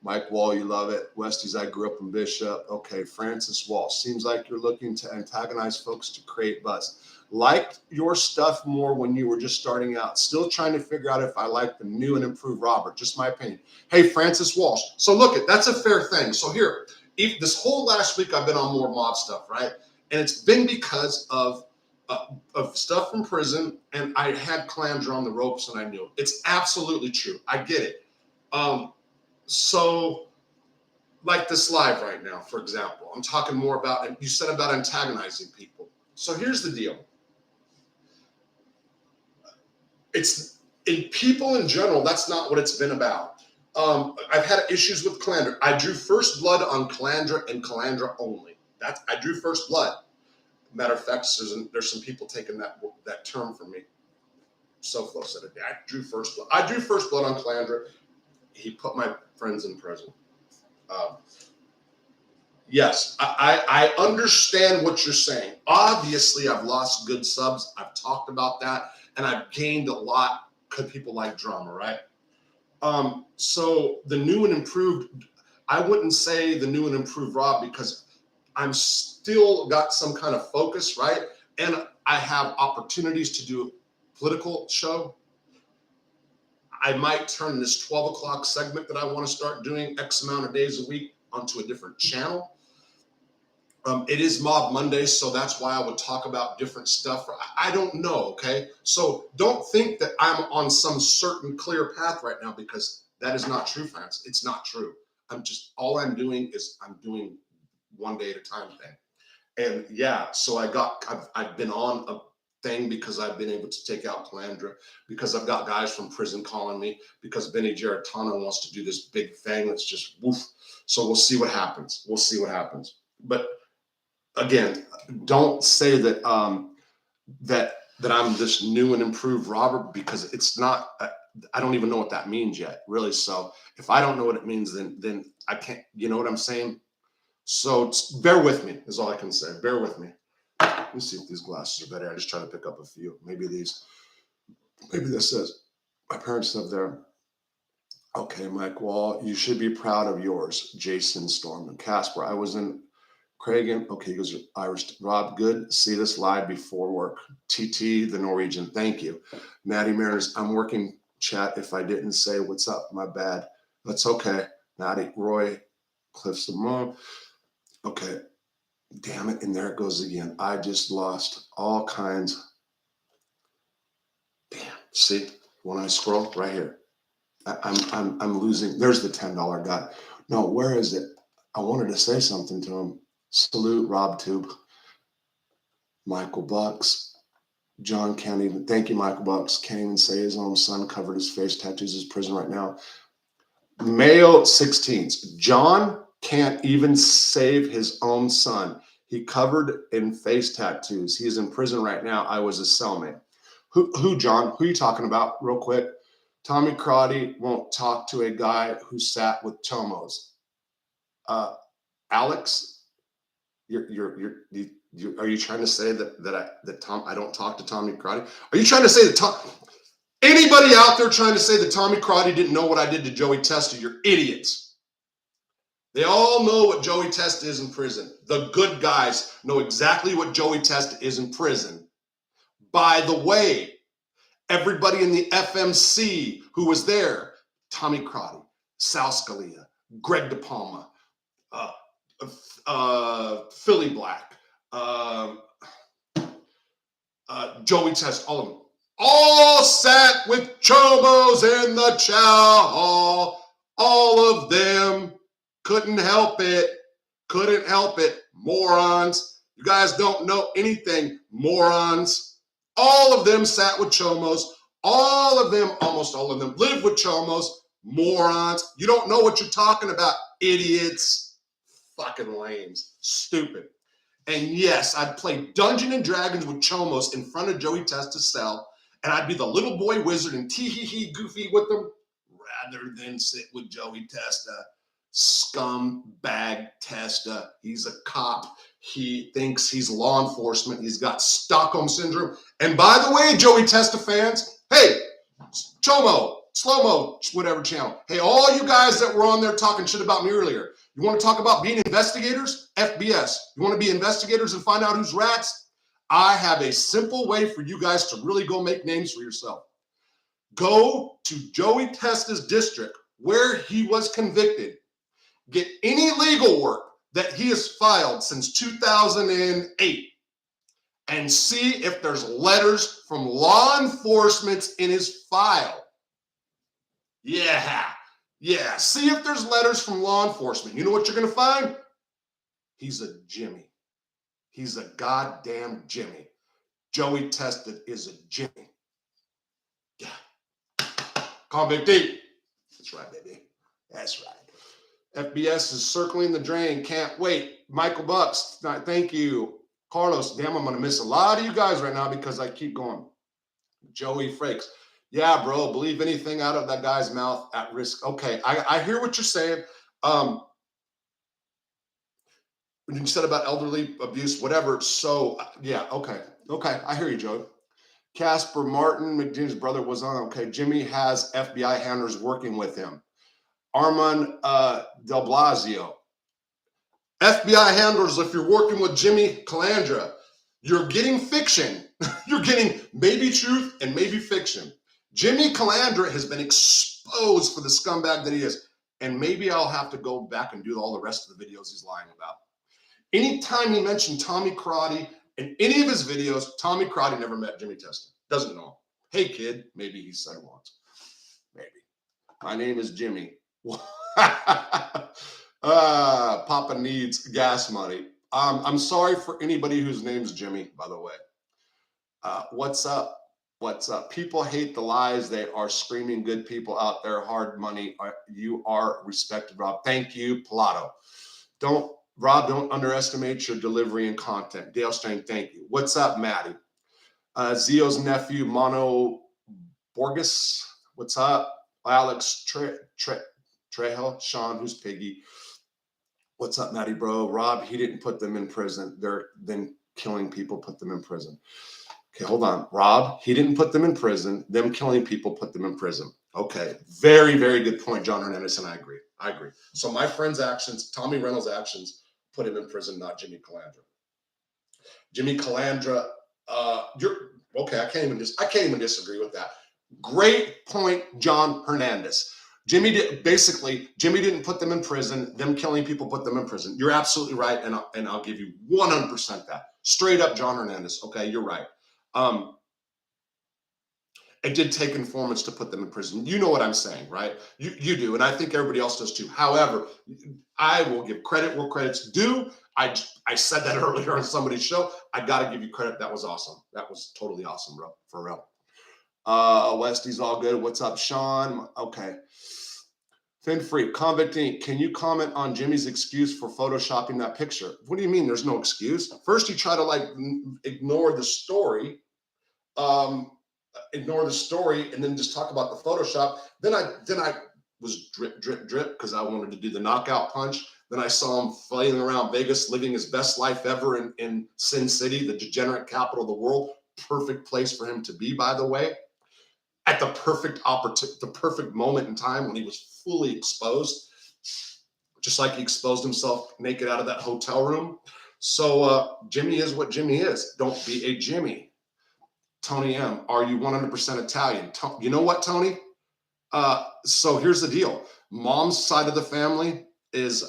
Mike Wall, you love it. Westies, I grew up in Bishop. Okay, Francis Wall. Seems like you're looking to antagonize folks to create buzz. Liked your stuff more when you were just starting out. Still trying to figure out if I like the new and improved Robert. Just my opinion. Hey, Francis Walsh. So look, that's a fair thing. So here, this whole last week I've been on more mob stuff, right? And it's been because of stuff from prison, and I had Calandra on the ropes, and I knew it. It's absolutely true. I get it. So like this live right now, for example, I'm talking more about, and you said about antagonizing people. So here's the deal. It's in people in general, that's not what it's been about. I've had issues with Calandra. I drew first blood on Calandra and Calandra only. I drew first blood. Matter of fact, there's some people taking that term from me. Soflo said it. I drew first blood. I drew first blood on Calandra. He put my friends in prison. Yes, I understand what you're saying. Obviously, I've lost good subs. I've talked about that, and I've gained a lot because people like drama, right? So the new and improved, I wouldn't say the new and improved Rob because I'm still got some kind of focus, right? And I have opportunities to do a political show. I might turn this 12 o'clock segment that I want to start doing X amount of days a week onto a different channel. It is Mob Monday, so that's why I would talk about different stuff. I don't know, okay? So don't think that I'm on some certain clear path right now, because that is not true, fans. It's not true. All I'm doing is I'm doing one day at a time thing. And yeah, so I've been on a thing because I've been able to take out Calandra, because I've got guys from prison calling me, because Benny Giarratano wants to do this big thing that's just woof. So we'll see what happens. We'll see what happens. But again, don't say that that I'm this new and improved Robert, because it's not. I don't even know what that means yet, really. So if I don't know what it means, then I can't. You know what I'm saying? So bear with me is all I can say. Bear with me. Let me see if these glasses are better. I just try to pick up a few. Maybe these. Maybe this says my parents live there. Okay, Mike Wall, you should be proud of yours. Jason Storm and Casper. I was in Cragen. Okay, he goes, Irish. Rob, good. See this live before work. TT, the Norwegian. Thank you. Maddie Mariners, I'm working chat. If I didn't say what's up, my bad. That's okay. Maddie, Roy, Cliffs of Moon. Okay. Damn it. And there it goes again. I just lost all kinds. Damn. See, when I scroll right here, I'm losing. There's the $10 guy. No, where is it? I wanted to say something to him. Salute, Rob Tube. Michael Bucks. John can't even, thank you, Michael Bucks. Can't even say his own son covered his face tattoos in prison right now. Mayo 16th. John can't even save his own son. He covered in face tattoos. He's in prison right now. I was a cellmate. Who, John? Who are you talking about, real quick? Tommy Crotty won't talk to a guy who sat with Chomos. Alex, are you trying to say that I don't talk to Tommy Crotty? Are you trying to say that anybody out there trying to say that Tommy Crotty didn't know what I did to Joey Testa? You're idiots. They all know what Joey Testa is in prison. The good guys know exactly what Joey Testa is in prison. By the way, everybody in the FMC who was there, Tommy Crotty, Sal Scalia, Greg DePalma, Philly Black, Joey Testa, all of them, all sat with Chomos in the chow hall. All of them couldn't help it. Couldn't help it. Morons. You guys don't know anything, morons. All of them sat with Chomos. All of them, almost all of them, lived with Chomos. Morons. You don't know what you're talking about, idiots. Fucking lames. Stupid. And yes, I'd play Dungeons and Dragons with Chomos in front of Joey Testa's cell, and I'd be the little boy wizard and tee-hee-hee goofy with them, rather than sit with Joey Testa. Scumbag Testa. He's a cop. He thinks he's law enforcement. He's got Stockholm Syndrome. And by the way, Joey Testa fans, hey, Chomo, Slow-Mo, whatever channel. Hey, all you guys that were on there talking shit about me earlier, you want to talk about being investigators? FBS. You want to be investigators and find out who's rats? I have a simple way for you guys to really go make names for yourself. Go to Joey Testa's district where he was convicted. Get any legal work that he has filed since 2008 and see if there's letters from law enforcement in his file. Yeah. See if there's letters from law enforcement. You know what you're going to find? He's a Jimmy. He's a goddamn Jimmy. Joey Testa is a Jimmy. Yeah. Convict D. That's right, baby. That's right. FBS is circling the drain. Can't wait. Michael Bucks, thank you. Carlos, damn, I'm going to miss a lot of you guys right now because I keep going. Joey Frakes. Yeah, bro, believe anything out of that guy's mouth at risk. Okay, I hear what you're saying. When you said about elderly abuse, whatever. So, yeah, okay. I hear you, Joe. Casper Martin, McDean's brother, was on. Okay, Jimmy has FBI handlers working with him. Armand Del Blasio. FBI handlers, if you're working with Jimmy Calandra, you're getting fiction. You're getting maybe truth and maybe fiction. Jimmy Calandra has been exposed for the scumbag that he is. And maybe I'll have to go back and do all the rest of the videos he's lying about. Anytime he mentioned Tommy Karate in any of his videos, Tommy Karate never met Jimmy Teston. Doesn't know him. Hey, kid, maybe he said once. Maybe. My name is Jimmy. Papa needs gas money. I'm sorry for anybody whose name's Jimmy, by the way. What's up? What's up? People hate the lies. They are screaming good people out there. Hard money. You are respected, Rob. Thank you, Pilato. Rob, don't underestimate your delivery and content. Dale Stein, thank you. What's up, Maddie? Zio's nephew, Mono Borges. What's up? Alex Trejo. Sean, who's Piggy? What's up, Maddie, bro? Rob, he didn't put them in prison. They're then killing people, put them in prison. Okay, hold on. Rob, he didn't put them in prison. Them killing people put them in prison. Okay, very, very good point, John Hernandez, and I agree. So my friend's actions, Tommy Reynolds' actions, put him in prison, not Jimmy Calandra. Jimmy Calandra, you're okay. I can't even disagree with that. Great point, John Hernandez. Jimmy didn't put them in prison. Them killing people put them in prison. You're absolutely right, and I'll give you 100% that. Straight up, John Hernandez. Okay, you're right. It did take informants to put them in prison. You know what I'm saying, right? You do, and I think everybody else does too. However, I will give credit where credit's due. I said that earlier on somebody's show. I got to give you credit. That was awesome. That was totally awesome, bro. For real. Westy's all good. What's up, Sean? Okay. Fin Freak, Convict Inc. Can you comment on Jimmy's excuse for photoshopping that picture? What do you mean there's no excuse? First, you try to ignore the story. Ignore the story and then just talk about the Photoshop. Then I was drip because I wanted to do the knockout punch. Then I saw him flailing around Vegas, living his best life ever in Sin City, the degenerate capital of the world. Perfect place for him to be, by the way, at the perfect moment in time when he was fully exposed, just like he exposed himself naked out of that hotel room. So Jimmy is what Jimmy is. Don't be a Jimmy. Tony M, are you 100% Italian? You know what, Tony? So here's the deal. Mom's side of the family is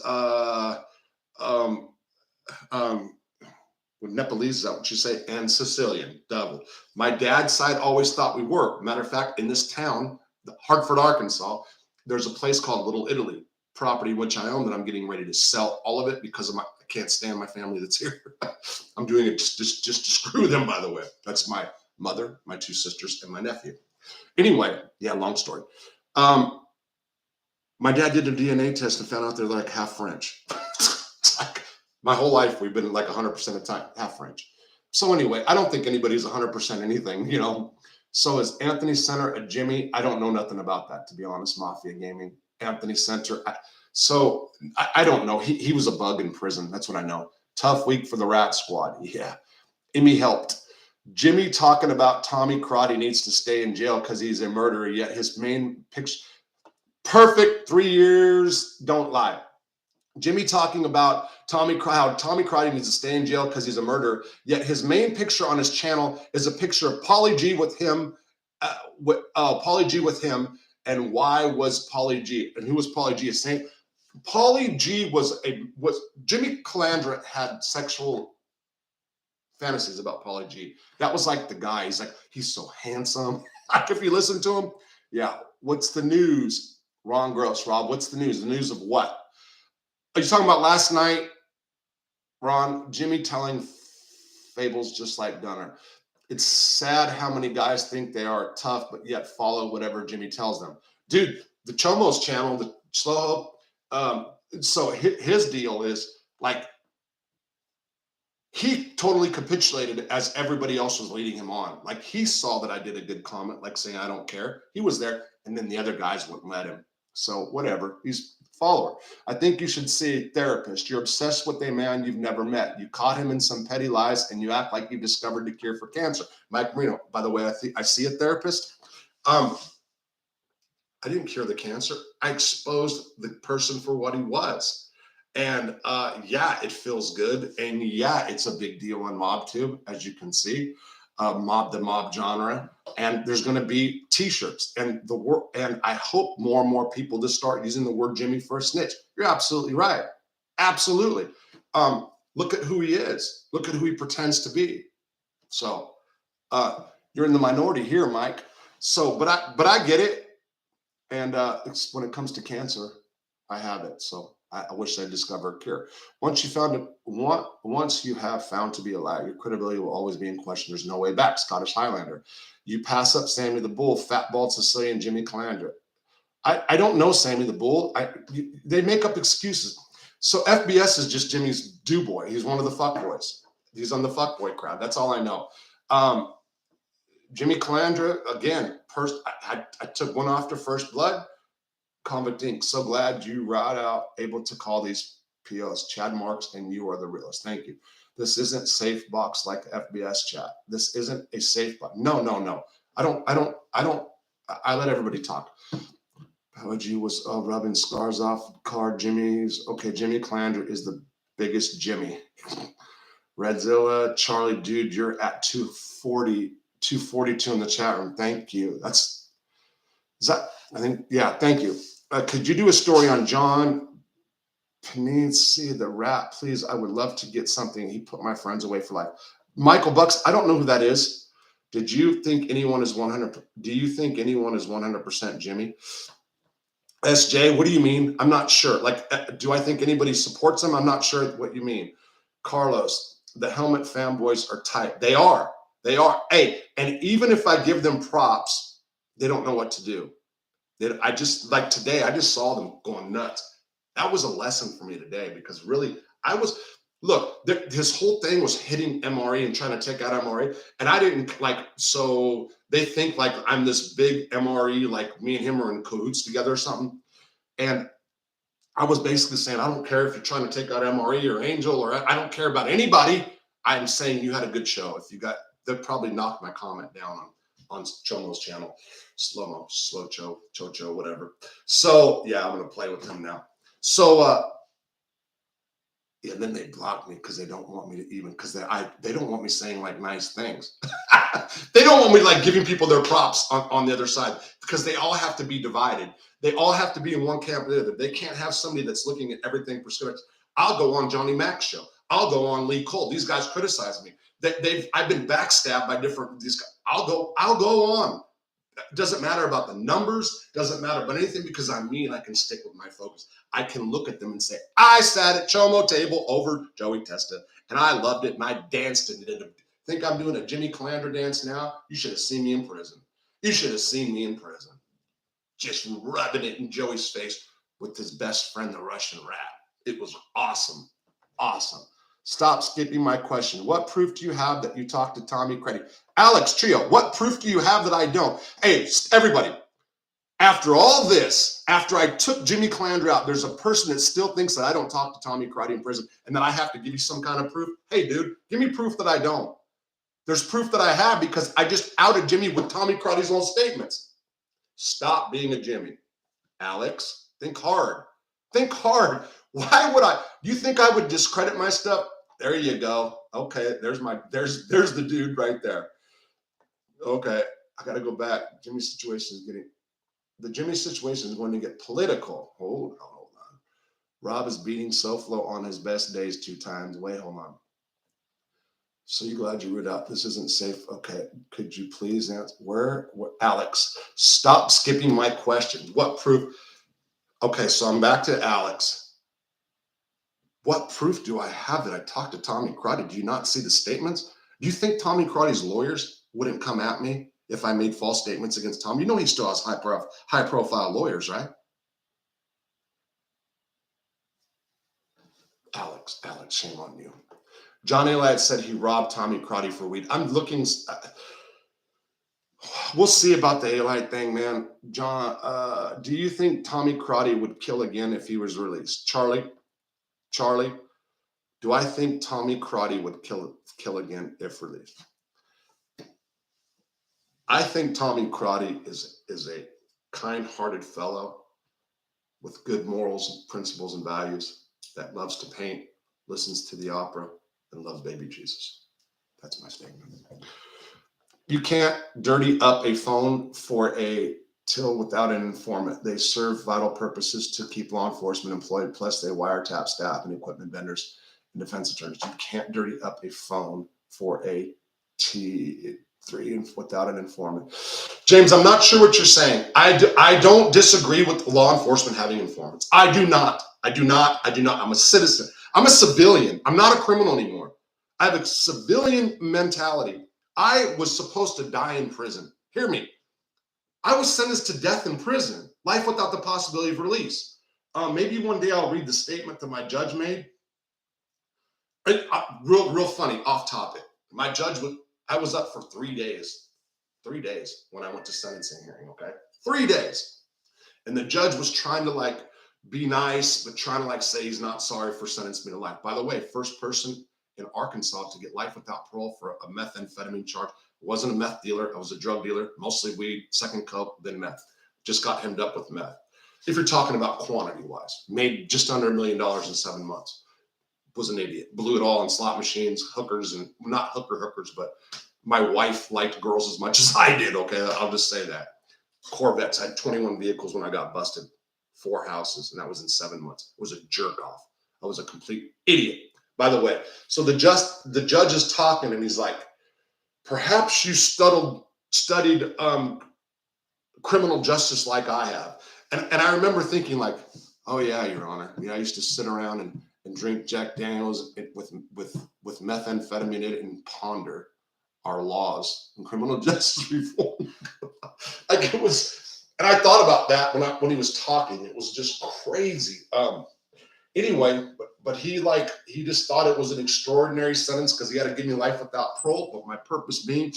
Nepalese, is that what you say? And Sicilian, double. My dad's side always thought we were. Matter of fact, in this town, Hartford, Arkansas, there's a place called Little Italy, property which I own that I'm getting ready to sell all of it because I can't stand my family that's here. I'm doing it just to screw them, by the way. That's my mother, my two sisters, and my nephew. Anyway, yeah, long story. My dad did a DNA test and found out they're like half French. It's like my whole life we've been like 100% of the time half French. So anyway, I don't think anybody's 100% anything, you know. So is Anthony Center a Jimmy? I don't know nothing about that, to be honest. Mafia Gaming, Anthony Center. I don't know. He was a bug in prison. That's what I know. Tough week for the Rat Squad. Yeah, Emmy helped. Jimmy talking about Tommy Karate needs to stay in jail because he's a murderer, yet his main picture, perfect 3 years, don't lie. Jimmy talking about how Tommy Karate needs to stay in jail because he's a murderer, yet his main picture on his channel is a picture of Pauly G with him, and why was Pauly G? And who was Pauly G? A saint? Pauly G was Jimmy Calandra had sexual fantasies about Pauly G. That was like the guy. He's so handsome. Like if you listen to him, yeah. What's the news? Ron Gross, Rob. What's the news? The news of what? Are you talking about last night, Ron? Jimmy telling fables just like Gunner. It's sad how many guys think they are tough, but yet follow whatever Jimmy tells them. Dude, the Chomo's channel, the Slow Hope. So his deal is like, he totally capitulated as everybody else was leading him on. Like he saw that I did a good comment, like saying, I don't care. He was there. And then the other guys wouldn't let him. So whatever, he's a follower. I think you should see a therapist. You're obsessed with a man you've never met. You caught him in some petty lies and you act like you discovered the cure for cancer. Mike Marino, by the way, I see a therapist. I didn't cure the cancer. I exposed the person for what he was. And yeah, it feels good. And yeah, it's a big deal on MobTube, as you can see, the mob genre. And there's going to be T-shirts and and I hope more and more people just start using the word Jimmy for a snitch. You're absolutely right. Absolutely. Look at who he is. Look at who he pretends to be. So you're in the minority here, Mike. So, but I get it. And when it comes to cancer, I have it. So I wish I discovered a cure. Once you have found to be a lie, your credibility will always be in question. There's no way back. Scottish Highlander. You pass up Sammy the Bull, Fat Bald Sicilian, Jimmy Calandra. I don't know Sammy the Bull. They make up excuses. So FBS is just Jimmy's do boy. He's one of the fuck boys. He's on the fuck boy crowd. That's all I know. Jimmy Calandra, again, I took one off to First Blood. Convict Inc. So glad you right out able to call these POs. Chad Marks, and you are the realist. Thank you. This isn't safe box like FBS chat. This isn't a safe box. No. I let everybody talk. G was rubbing scars off car. Jimmy's okay. Jimmy Calandra is the biggest Jimmy. Redzilla, Charlie, dude, you're at 242 in the chat room. Thank you. Thank you. Could you do a story on John Panizzi, the rat, please? I would love to get something. He put my friends away for life. Michael Bucks, I don't know who that is. Do you think anyone is 100% Jimmy? SJ, what do you mean? I'm not sure. Do I think anybody supports him? I'm not sure what you mean. Carlos, the helmet fanboys are tight. They are. Hey, and even if I give them props, they don't know what to do. Today, I just saw them going nuts. That was a lesson for me today, because really, his whole thing was hitting MRE and trying to take out MRE. And I didn't so they think like I'm this big MRE, like me and him are in cahoots together or something. And I was basically saying, I don't care if you're trying to take out MRE or Angel, or I don't care about anybody. I'm saying you had a good show. They'll probably knock my comment down on Chomo's channel. Slow-mo, Chocho, whatever. So yeah, I'm gonna play with him now. So then they block me because they don't want me to because they don't want me saying like nice things. They don't want me like giving people their props on the other side, because they all have to be divided. They all have to be in one camp or the other. They can't have somebody that's looking at everything perspective. I'll go on Johnny Mac's show. I'll go on Lee Cole. These guys criticize me. I've been backstabbed by these guys. I'll go on. It doesn't matter about the numbers, doesn't matter about anything, because I'm me and I can stick with my focus. I can look at them and say, I sat at Chomo table over Joey Testa, and I loved it, and I danced and did it. Think I'm doing a Jimmy Calandra dance now? You should have seen me in prison. Just rubbing it in Joey's face with his best friend, the Russian rat. It was awesome. Stop skipping my question. What proof do you have that you talked to Tommy Cruddy? Alex Trio, what proof do you have that I don't? Hey, everybody, after all this, after I took Jimmy Calandra out, there's a person that still thinks that I don't talk to Tommy Cruddy in prison and that I have to give you some kind of proof. Hey, dude, give me proof that I don't. There's proof that I have, because I just outed Jimmy with Tommy Cruddy's own statements. Stop being a Jimmy. Alex, think hard. Why would I? Do you think I would discredit my stuff? There you go. Okay, there's the dude right there. Okay, I got to go back. Jimmy's situation is going to get political. Hold on. Rob is beating SoFlo on his best days 2 times. Wait, hold on. So you glad you wrote out? This isn't safe. Okay, could you please answer? Where? Alex, stop skipping my question. What proof? Okay, so I'm back to Alex. What proof do I have that I talked to Tommy Cruddy? Do you not see the statements? Do you think Tommy Cruddy's lawyers wouldn't come at me if I made false statements against Tom? You know he still has high-profile lawyers, right? Alex, shame on you. John Elliott said he robbed Tommy Cruddy for weed. I'm looking. We'll see about the Elliott thing, man. John, do you think Tommy Cruddy would kill again if he was released? Charlie, do I think Tommy Cruddy would kill again if released? I think Tommy Cruddy is a kind-hearted fellow with good morals, principles, and values, that loves to paint, listens to the opera, and loves baby Jesus. That's my statement. You can't dirty up a phone for a till without an informant. They serve vital purposes to keep law enforcement employed, plus they wiretap staff and equipment vendors and defense attorneys. You can't dirty up a phone for a T3 without an informant. James, I'm not sure what you're saying. I don't disagree with law enforcement having informants. I do not. I'm a citizen. I'm a civilian. I'm not a criminal anymore. I have a civilian mentality. I was supposed to die in prison. Hear me. I was sentenced to death in prison, life without the possibility of release. Maybe one day I'll read the statement that my judge made. Real funny, off topic. My judge I was up for 3 days. 3 days when I went to sentencing hearing, okay? 3 days. And the judge was trying to be nice, but trying to say he's not sorry for sentencing me to life. By the way, first person in Arkansas to get life without parole for a methamphetamine charge. I wasn't a meth dealer. I was a drug dealer, mostly weed, second coke, then meth. Just got hemmed up with meth. If you're talking about quantity-wise, made just under $1 million in 7 months. Was an idiot. Blew it all in slot machines, hookers, and not hookers, but my wife liked girls as much as I did, okay? I'll just say that. Corvettes. I had 21 vehicles when I got busted. 4 houses, and that was in 7 months. It was a jerk off. I was a complete idiot. By the way, so the judge is talking, and he's like, perhaps you studied criminal justice like I have. And I remember thinking oh yeah, Your Honor. Yeah, I used to sit around and drink Jack Daniels with methamphetamine in it and ponder our laws and criminal justice reform. It was, and I thought about that when he was talking. It was just crazy. Anyway, but he just thought it was an extraordinary sentence because he had to give me life without parole. But my purpose being,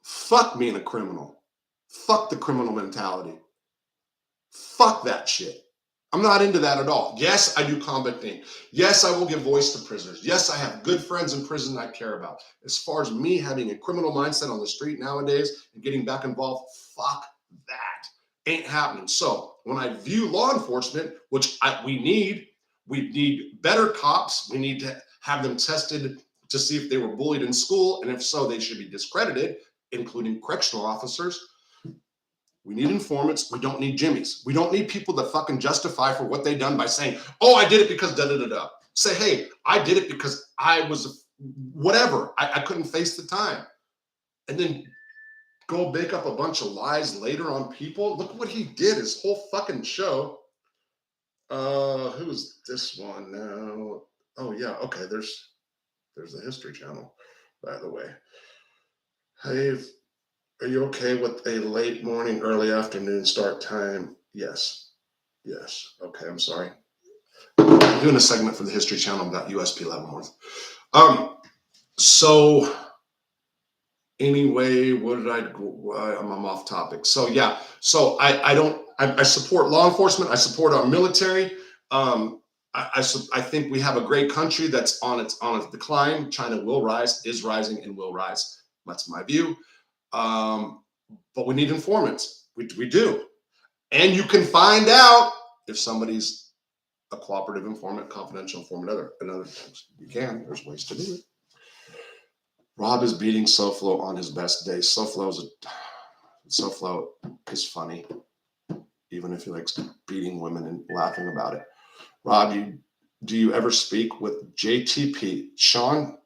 fuck being a criminal. Fuck the criminal mentality. Fuck that shit. I'm not into that at all. Yes, I do combat pain. Yes, I will give voice to prisoners. Yes, I have good friends in prison I care about. As far as me having a criminal mindset on the street nowadays and getting back involved, fuck that. Ain't happening. So when I view law enforcement, which we need better cops. We need to have them tested to see if they were bullied in school. And if so, they should be discredited, including correctional officers. We need informants. We don't need jimmies. We don't need people that fucking justify for what they done by saying, oh, I did it because da-da-da-da. Say, hey, I did it because I was whatever. I couldn't face the time. And then go make up a bunch of lies later on people. Look what he did, his whole fucking show. Who's this one now? Oh, yeah. Okay, there's the History Channel, by the way. Hey, are you okay with a late morning, early afternoon start time? Yes. Okay, I'm sorry. I'm doing a segment for the History Channel about USP Leavenworth. So anyway, what did I'm off topic. So yeah, so I support law enforcement. I support our military. I think we have a great country that's on its decline. China will rise, is rising, and will rise. That's my view. But we need informants. We do. And you can find out if somebody's a cooperative informant, confidential informant, and other things. You can. There's ways to do it. Rob is beating SoFlo on his best day. SoFlo is funny, even if he likes beating women and laughing about it. Rob, do you ever speak with JTP? Sean,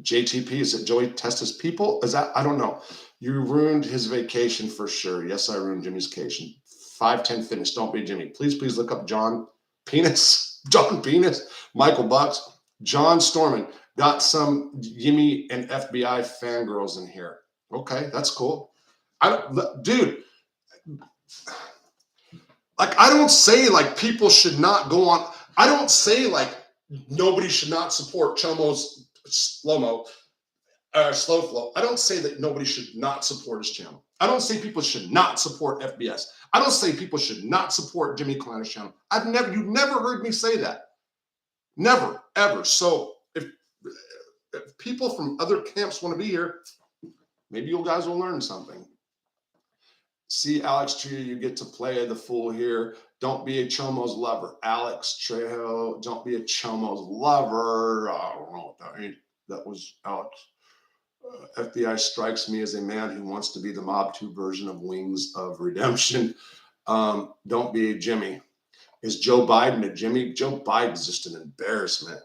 JTP, is it Joey Testa's people? Is that, I don't know. You ruined his vacation for sure. Yes, I ruined Jimmy's vacation. 510 Fitness, don't be Jimmy. Please look up John Penis, Michael Bucks, John Storman. Got some Jimmy and FBI fangirls in here. Okay, that's cool. Dude, I don't say people should not go on. I don't say nobody should not support Chomo's slow flow. I don't say that nobody should not support his channel. I don't say people should not support FBS. I don't say people should not support Jimmy Klein's channel. You've never heard me say that. Never, ever. So if people from other camps want to be here, maybe you guys will learn something. See, Alex Trejo, you get to play the fool here. Don't be a Chomo's lover. Alex Trejo, don't be a Chomo's lover. I don't know what that means. That was Alex. FBI strikes me as a man who wants to be the Mob 2 version of Wings of Redemption. Don't be a Jimmy. Is Joe Biden a Jimmy? Joe Biden's just an embarrassment.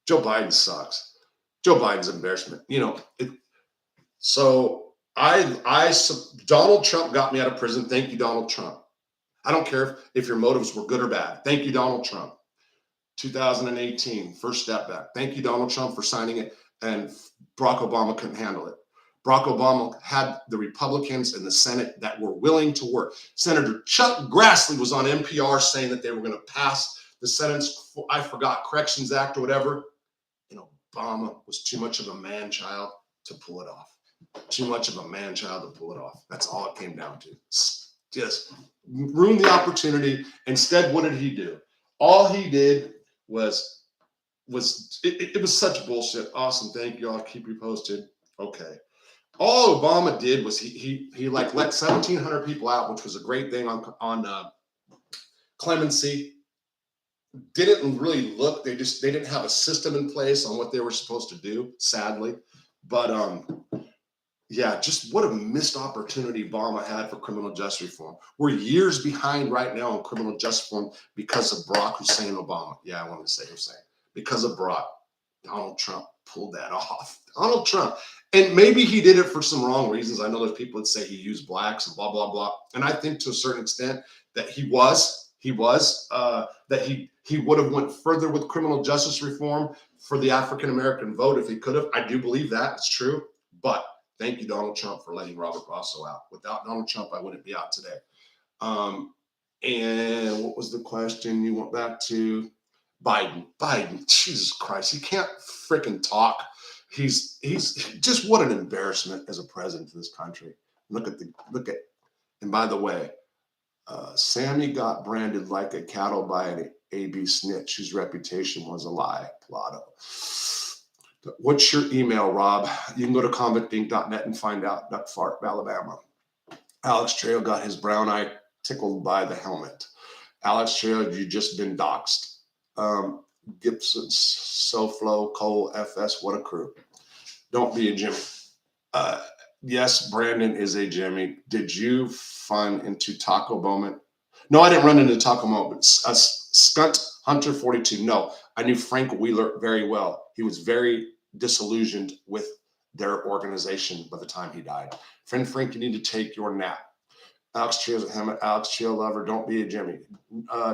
Joe Biden sucks. Joe Biden's an embarrassment. So Donald Trump got me out of prison. Thank you, Donald Trump. I don't care if your motives were good or bad. Thank you, Donald Trump. 2018, first step back. Thank you, Donald Trump, for signing it. And Barack Obama couldn't handle it. Barack Obama had the Republicans in the Senate that were willing to work. Senator Chuck Grassley was on NPR saying that they were going to pass the Senate's, I forgot, Corrections Act or whatever. And Obama was too much of a man-child to pull it off. Too much of a man-child to pull it off. That's all it came down to. Just ruined the opportunity. Instead, what did he do? All he did was it was such bullshit. Awesome, thank you. I'll keep you posted. Okay. All Obama did was he like let 1,700 people out, which was a great thing on clemency. Didn't really look. They didn't have a system in place on what they were supposed to do, sadly. But yeah, just what a missed opportunity Obama had for criminal justice reform. We're years behind right now on criminal justice reform because of Barack Hussein Obama. Yeah, I wanted to say Hussein. Because of Barack. Donald Trump pulled that off. Donald Trump. And maybe he did it for some wrong reasons. I know there's people that say he used blacks and blah, blah, blah. And I think to a certain extent that he would have went further with criminal justice reform for the African-American vote if he could have. I do believe that. It's true. But thank you, Donald Trump, for letting Robert Rosso out. Without Donald Trump, I wouldn't be out today. And what was the question you went back to? Biden, Jesus Christ, he can't freaking talk. He's just what an embarrassment as a president to this country. Look at, and by the way, Sammy got branded like a cattle by an AB snitch whose reputation was a lie. Plotto. What's your email, Rob? You can go to convictinc.net and find out. Duck Fart, Alabama. Alex Trejo got his brown eye tickled by the helmet. Alex Trejo, you just been doxxed. Gibson, SoFlo, Cole, FS, what a crew. Don't be a Jimmy. Yes, Brandon is a Jimmy. Did you run into Taco Bowman? No, I didn't run into Taco Bowman. Skunt Hunter 42. No, I knew Frank Wheeler very well. He was very disillusioned with their organization by the time he died. Friend Frank, you need to take your nap. Alex Trio's a helmet. Alex Trio lover. Don't be a Jimmy.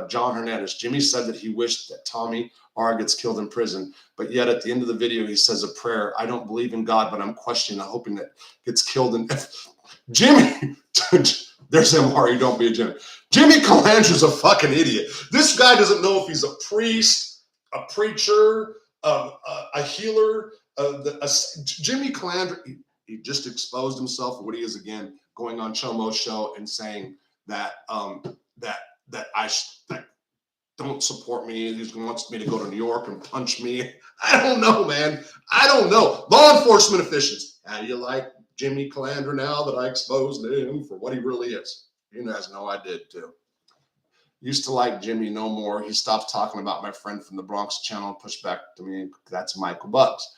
John Hernandez. Jimmy said that he wished that Tommy R gets killed in prison, but yet at the end of the video he says a prayer. I don't believe in God, but I'm questioning, hoping that gets killed in Jimmy. There's MR. Don't be a Jimmy. Jimmy Calandre's a fucking idiot. This guy doesn't know if he's a priest, a preacher, a healer. Jimmy Calandre. He just exposed himself for what he is again, going on Chomo's show and saying that that don't support me. He wants me to go to New York and punch me. I don't know, man. I don't know. Law enforcement officials. How do you like Jimmy Calandre now that I exposed him for what he really is? You guys know I did too. Used to like Jimmy no more. He stopped talking about my friend from the Bronx channel and pushed back to me. That's Michael Bucks.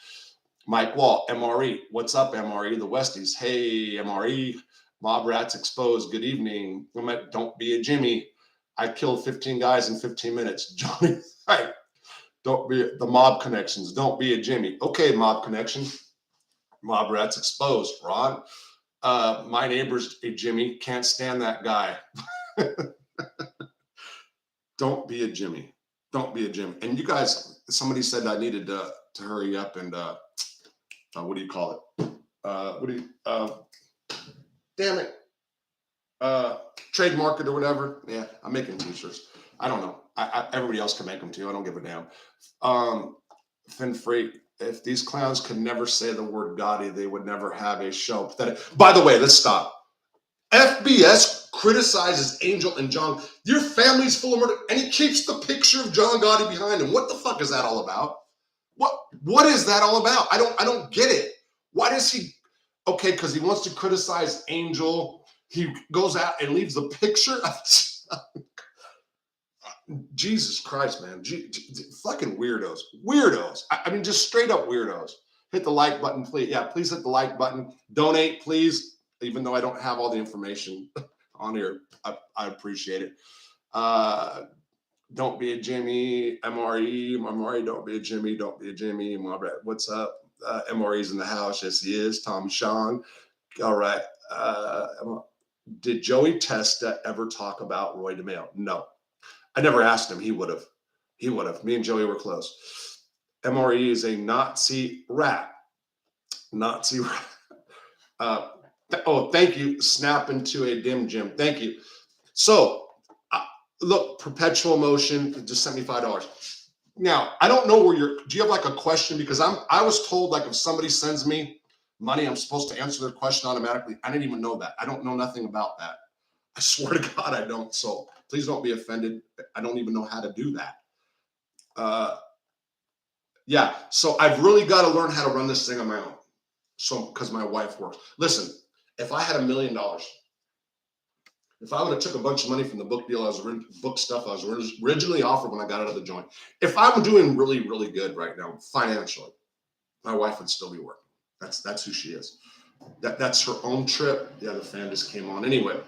Mike Wall, MRE. What's up, MRE? The Westies. Hey, MRE. Mob Rats exposed. Good evening. Don't be a Jimmy. I killed 15 guys in 15 minutes. Johnny, right. Don't be the Mob Connections. Don't be a Jimmy. Okay, Mob Connection. Mob Rats exposed. Ron. My neighbor's a Jimmy. Can't stand that guy. Don't be a Jimmy. Don't be a Jimmy. And you guys, somebody said I needed to hurry up and what do you call it? Damn it. Trademark it or whatever. Yeah, I'm making t-shirts. I don't know. Everybody else can make them too. I don't give a damn. Finn Freight, if these clowns could never say the word Gotti, they would never have a show. By the way, let's stop. FBS criticizes Angel and John. Your family's full of murder, and he keeps the picture of John Gotti behind him. What the fuck is that all about? What is that all about? I don't get it. Why does he? Okay, because he wants to criticize Angel. He goes out and leaves the picture. Jesus Christ, man. Fucking weirdos. Weirdos. I mean, just straight up weirdos. Hit the like button, please. Yeah, please hit the like button. Donate, please. Even though I don't have all the information on here, I appreciate it. Don't be a Jimmy. MRE, don't be a Jimmy. Don't be a Jimmy. What's up? MRE's in the house. Yes, he is. Tom Sean. All right. Did Joey Testa ever talk about Roy DeMeo? No. I never asked him. He would have. He would have. Me and Joey were close. MRE is a Nazi rat. Nazi rat. Thank you. Snap into a dim Jim. Thank you. So, look, Perpetual Motion just sent me $5. Now, I don't know where do you have like a question? Because I was told like if somebody sends me money, I'm supposed to answer their question automatically. I didn't even know that. I don't know nothing about that. I swear to God, I don't. So please don't be offended. I don't even know how to do that. Yeah. So I've really got to learn how to run this thing on my own. So, because my wife works. Listen, if I had $1 million, if I would have took a bunch of money from the book deal, book stuff I was originally offered when I got out of the joint. If I'm doing really, really good right now financially, my wife would still be working. That's who she is. That's her own trip. Yeah, the fan just came on. Anyway,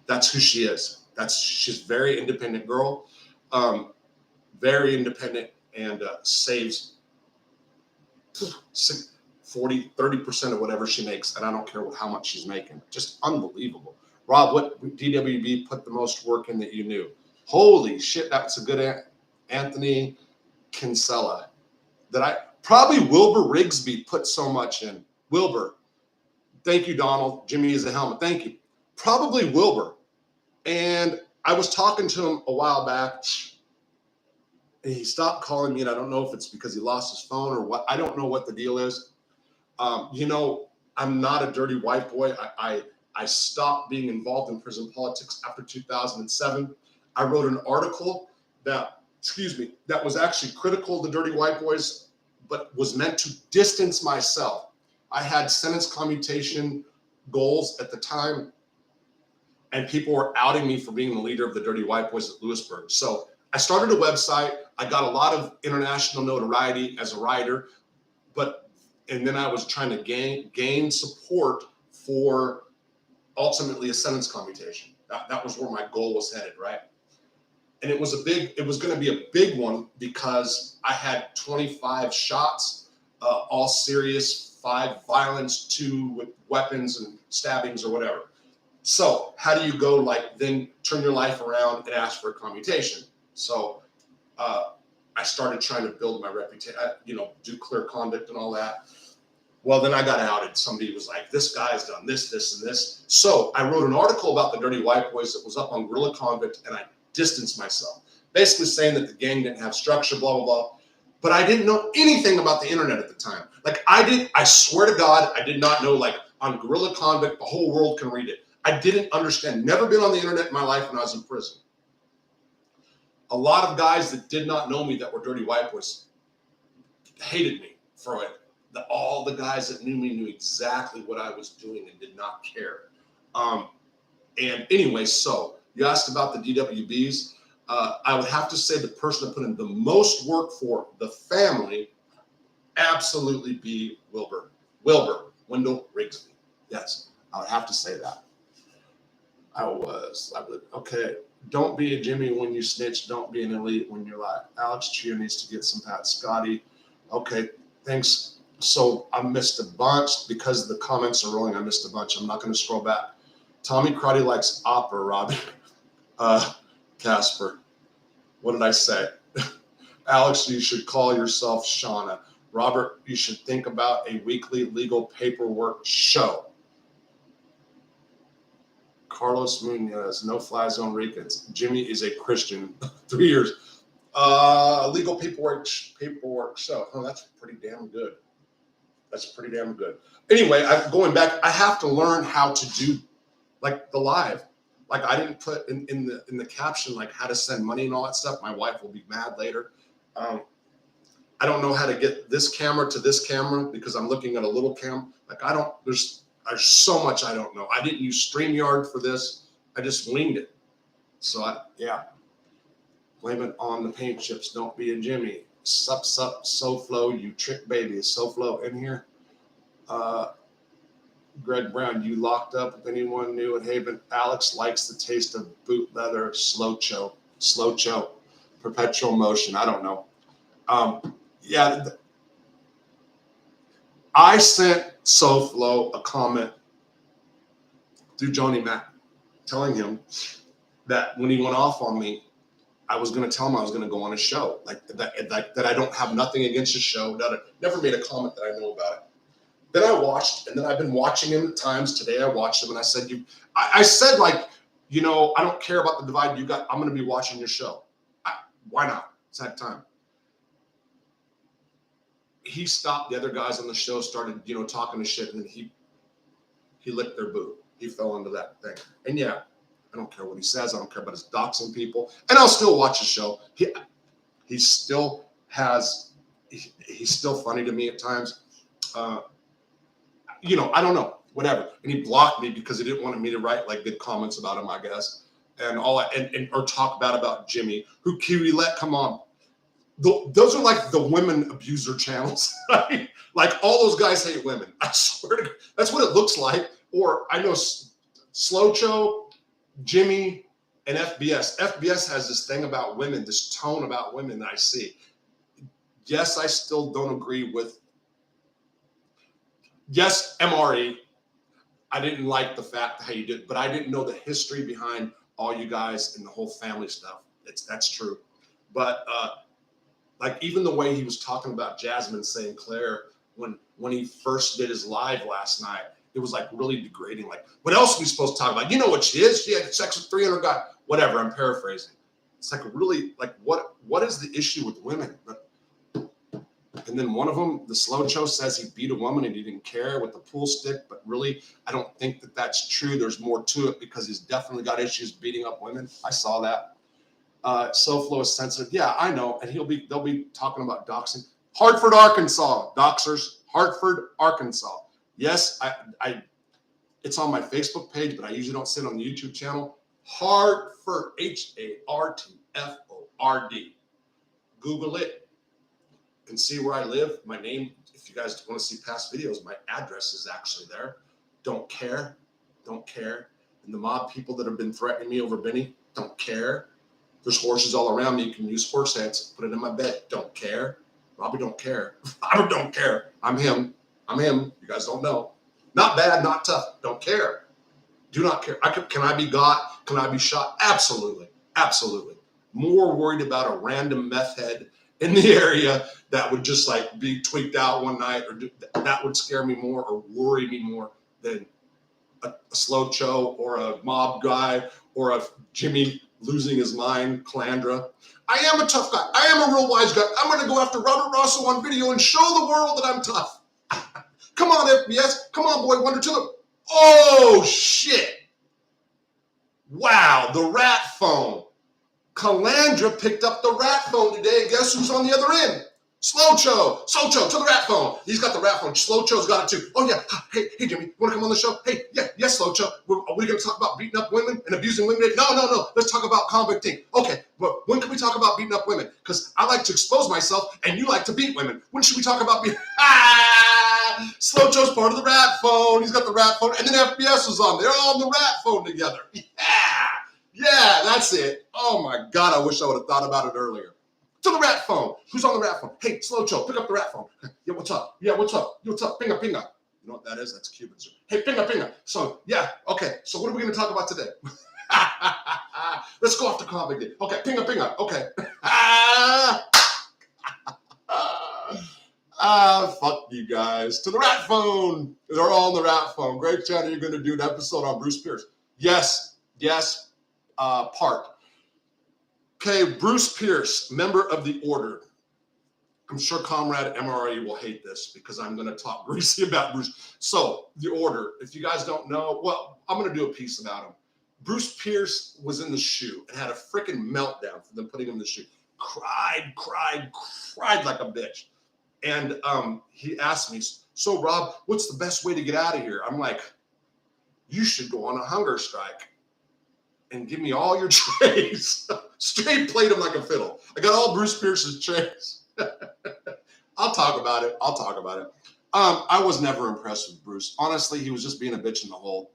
that's who she is. She's a very independent girl, very independent, and saves 40, 30% of whatever she makes, and I don't care how much she's making. Just unbelievable. Rob, what DWB put the most work in that you knew? Holy shit, that's a good Anthony Kinsella. Probably Wilbur Rigsby put so much in. Wilbur. Thank you, Donald. Jimmy is a helmet. Thank you. Probably Wilbur. And I was talking to him a while back, and he stopped calling me, and I don't know if it's because he lost his phone or what. I don't know what the deal is. I'm not a dirty white boy. I stopped being involved in prison politics after 2007. I wrote an article that was actually critical of the dirty white boys, but was meant to distance myself. I had sentence commutation goals at the time, and people were outing me for being the leader of the dirty white boys at Lewisburg. So I started a website. I got a lot of international notoriety as a writer, and then I was trying to gain support for ultimately a sentence commutation. That was where my goal was headed, right? And it was going to be a big one because I had 25 shots, all serious, 5 violence, 2 with weapons and stabbings or whatever. So how do you go then turn your life around and ask for a commutation? So I started trying to build my reputation, do clear conduct and all that. Well, then I got outed. Somebody was like, this guy's done this, this, and this. So I wrote an article about the dirty white boys that was up on Guerrilla Convict, and I distanced myself, basically saying that the gang didn't have structure, blah, blah, blah. But I didn't know anything about the internet at the time. I swear to God, I did not know, on Guerrilla Convict, the whole world can read it. I didn't understand, never been on the internet in my life when I was in prison. A lot of guys that did not know me that were dirty white boys hated me for it. All the guys that knew me knew exactly what I was doing and did not care. And anyway, so you asked about the DWBs. I would have to say the person that put in the most work for the family absolutely be Wilbur, Wendell Rigsby. Yes, I would have to say that. Okay. Don't be a Jimmy when you snitch. Don't be an elite when you lie. Alex Chia needs to get some Pat Scotty. Okay, thanks. So I missed a bunch because the comments are rolling. I missed a bunch. I'm not going to scroll back. Tommy Crotty likes opera, Robbie. Casper. What did I say? Alex, you should call yourself Shauna. Robert, you should think about a weekly legal paperwork show. Carlos Munoz, no fly zone Ricans. Jimmy is a Christian. 3 years. Legal paperwork show. Oh, that's pretty damn good. Anyway, going back, I have to learn how to do the live. I didn't put in the caption how to send money and all that stuff. My wife will be mad later. I don't know how to get this camera to this camera because I'm looking at a little cam. There's so much I don't know. I didn't use StreamYard for this. I just winged it. So blame it on the paint chips. Don't be a Jimmy. Sup, SoFlo, you trick baby. Is SoFlo in here? Greg Brown, you locked up if anyone new at Haven. Alex likes the taste of boot leather. Slow choke. Perpetual motion. I don't know. Yeah, I sent SoFlo a comment through Johnny Mac telling him that when he went off on me, I was going to tell him I was going to go on a show, like that I don't have nothing against the show. Never made a comment that I know about it. Then I watched, and then I've been watching him at times. Today I watched him, and I said, I said, like, you know, I don't care about the divide you got. I'm going to be watching your show. Why not? It's that time. He stopped the other guys on the show, started, you know, talking to shit, and then he licked their boot. He fell into that thing. And yeah, I don't care what he says. I don't care about his doxing people. And I'll still watch the show. He's still funny to me at times. You know, I don't know, whatever. And he blocked me because he didn't want me to write like good comments about him, I guess. And or talk bad about Jimmy, who he let come on. Those are like the women abuser channels, right? Like all those guys hate women. I swear to God, that's what it looks like. Or I know Slocho, Jimmy, and FBS. FBS has this thing about women, this tone about women that I see. Yes, I still don't agree with. Yes, MRE. I didn't like the fact how you did, but I didn't know the history behind all you guys and the whole family stuff. That's true. But like even the way he was talking about Jasmine St. Clair when he first did his live last night, it was like really degrading. Like, what else are we supposed to talk about? You know what she is? She had sex with 300 guys. Whatever, I'm paraphrasing. It's like really like what is the issue with women? And then one of them, the Slocho, says he beat a woman and he didn't care with the pool stick. But really, I don't think that that's true. There's more to it because he's definitely got issues beating up women. I saw that. SoFlo is sensitive. Yeah, I know. And they'll be talking about doxing. Hartford, Arkansas, doxers. Hartford, Arkansas. Yes, I it's on my Facebook page, but I usually don't sit on the YouTube channel. Hartford, Hartford. Google it and see where I live. My name, if you guys want to see past videos, my address is actually there. Don't care. And the mob people that have been threatening me over Benny, don't care. There's horses all around me. You can use horse heads. Put it in my bed. Don't care. Robbie don't care. Robert don't care. I'm him. You guys don't know. Not bad, not tough. Don't care. Do not care. Can I be got? Can I be shot? Absolutely. More worried about a random meth head in the area that would just like be tweaked out one night, or that would scare me more or worry me more than a Slocho or a mob guy or a Jimmy losing his mind, Calandra. I am a tough guy. I am a real wise guy. I'm going to go after Robert Rosso on video and show the world that I'm tough. Come on, FBS. Come on, boy wonder to the. Oh, shit. Wow, the rat phone. Calandra picked up the rat phone today, and guess who's on the other end? Slocho to the rat phone. He's got the rat phone. Slocho's got it too. Oh yeah. Hey Jimmy, you want to come on the show? Hey, yeah, yes, Slocho. Are we going to talk about beating up women and abusing women? No. Let's talk about convicting. Okay, but when can we talk about beating up women? Because I like to expose myself, and you like to beat women. When should we talk about beating? Slocho's part of the rat phone. He's got the rat phone, and then FBS was on. They're all on the rat phone together. Yeah, that's it. Oh my God, I wish I would have thought about it earlier. To the rat phone. Who's on the rat phone? Hey, Slocho, pick up the rat phone. Yeah, what's up? What's up? Pinga. You know what that is? That's Cuban, sir. Hey, pinga. So, yeah, okay. So what are we going to talk about today? Let's go off the convict day. Okay, pinga. Okay. Fuck you guys. To the rat phone. They're all on the rat phone. Great channel. You're going to do an episode on Bruce Pierce. Yes. Part. Okay, Bruce Pierce, member of the Order. I'm sure Comrade MRE will hate this because I'm going to talk greasy about Bruce. So, the Order, if you guys don't know, well, I'm going to do a piece about him. Bruce Pierce was in the shoe and had a freaking meltdown for them putting him in the shoe. Cried like a bitch. And he asked me, so Rob, what's the best way to get out of here? I'm like, you should go on a hunger strike and give me all your trays. Straight played him like a fiddle. I got all Bruce Pierce's trays. I'll talk about it. I was never impressed with Bruce. Honestly, he was just being a bitch in the hole.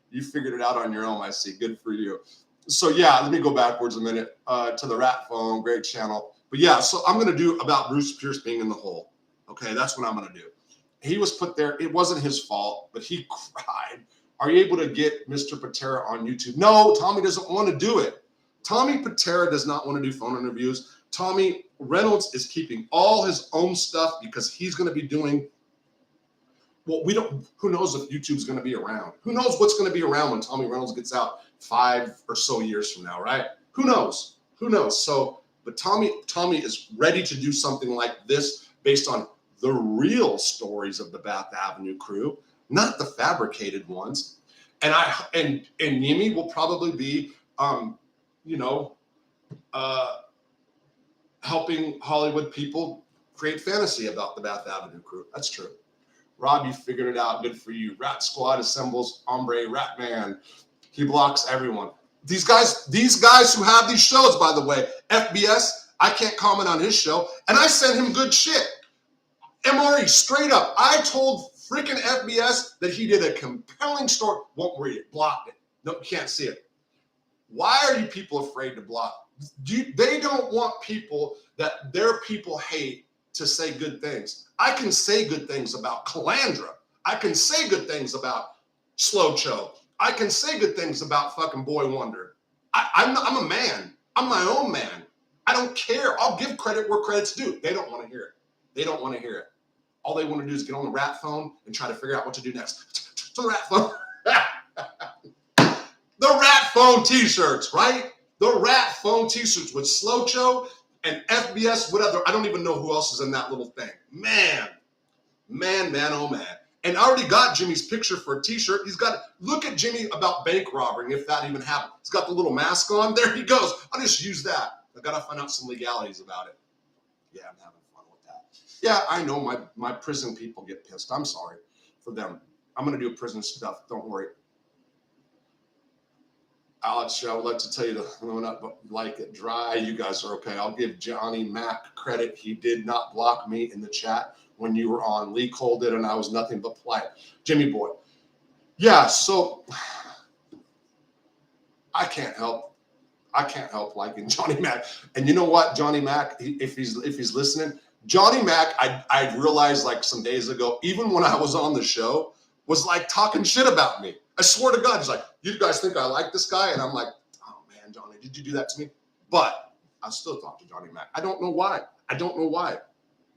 You figured it out on your own, I see. Good for you. So yeah, let me go backwards a minute to the rat phone, great channel. But yeah, so I'm gonna do about Bruce Pierce being in the hole. Okay, that's what I'm gonna do. He was put there. It wasn't his fault, but he cried. Are you able to get Mr. Patera on YouTube? No, Tommy doesn't want to do it. Tommy Patera does not want to do phone interviews. Tommy Reynolds is keeping all his own stuff because he's going to be doing. Well, we don't. Who knows if YouTube's going to be around? Who knows what's going to be around when Tommy Reynolds gets out 5 or so years from now, right? Who knows? Who knows? So, but Tommy is ready to do something like this based on the real stories of the Bath Avenue crew, not the fabricated ones. And Yemi will probably be, you know, helping Hollywood people create fantasy about the Bath Avenue crew. That's true. Rob, you figured it out. Good for you. Rat Squad assembles Hombre Rat Man. He blocks everyone. These guys who have these shows, by the way, FBS, I can't comment on his show, and I sent him good shit. MRE, straight up, I told freaking FBS that he did a compelling story. Won't read it, blocked it. No, you can't see it. Why are you people afraid to block? They don't want people that their people hate to say good things. I can say good things about Calandra. I can say good things about Slow Cho. I can say good things about fucking Boy Wonder. I'm a man. I'm my own man. I don't care. I'll give credit where credit's due. They don't want to hear it. They don't want to hear it. All they want to do is get on the rat phone and try to figure out what to do next. To the rat phone. The rat phone t-shirts, right? The rat phone t-shirts with Slow Cho and FBS, whatever. I don't even know who else is in that little thing. Man, oh man. And I already got Jimmy's picture for a t-shirt. Look at Jimmy about bank robbing, if that even happened. He's got the little mask on. There he goes. I'll just use that. I got to find out some legalities about it. Yeah, I'm having fun with that. Yeah, I know my prison people get pissed. I'm sorry for them. I'm going to do prison stuff. Don't worry. Alex, I would like to tell you to not like it dry. You guys are okay. I'll give Johnny Mac credit. He did not block me in the chat when you were on. Lee Cole did, and I was nothing but polite. Jimmy Boy. Yeah, so I can't help liking Johnny Mac. And you know what, Johnny Mac, if he's listening, Johnny Mac, I realized like some days ago, even when I was on the show, was like talking shit about me. I swear to God, he's like, you guys think I like this guy? And I'm like, oh man, Johnny, did you do that to me? But I still talk to Johnny Mac. I don't know why.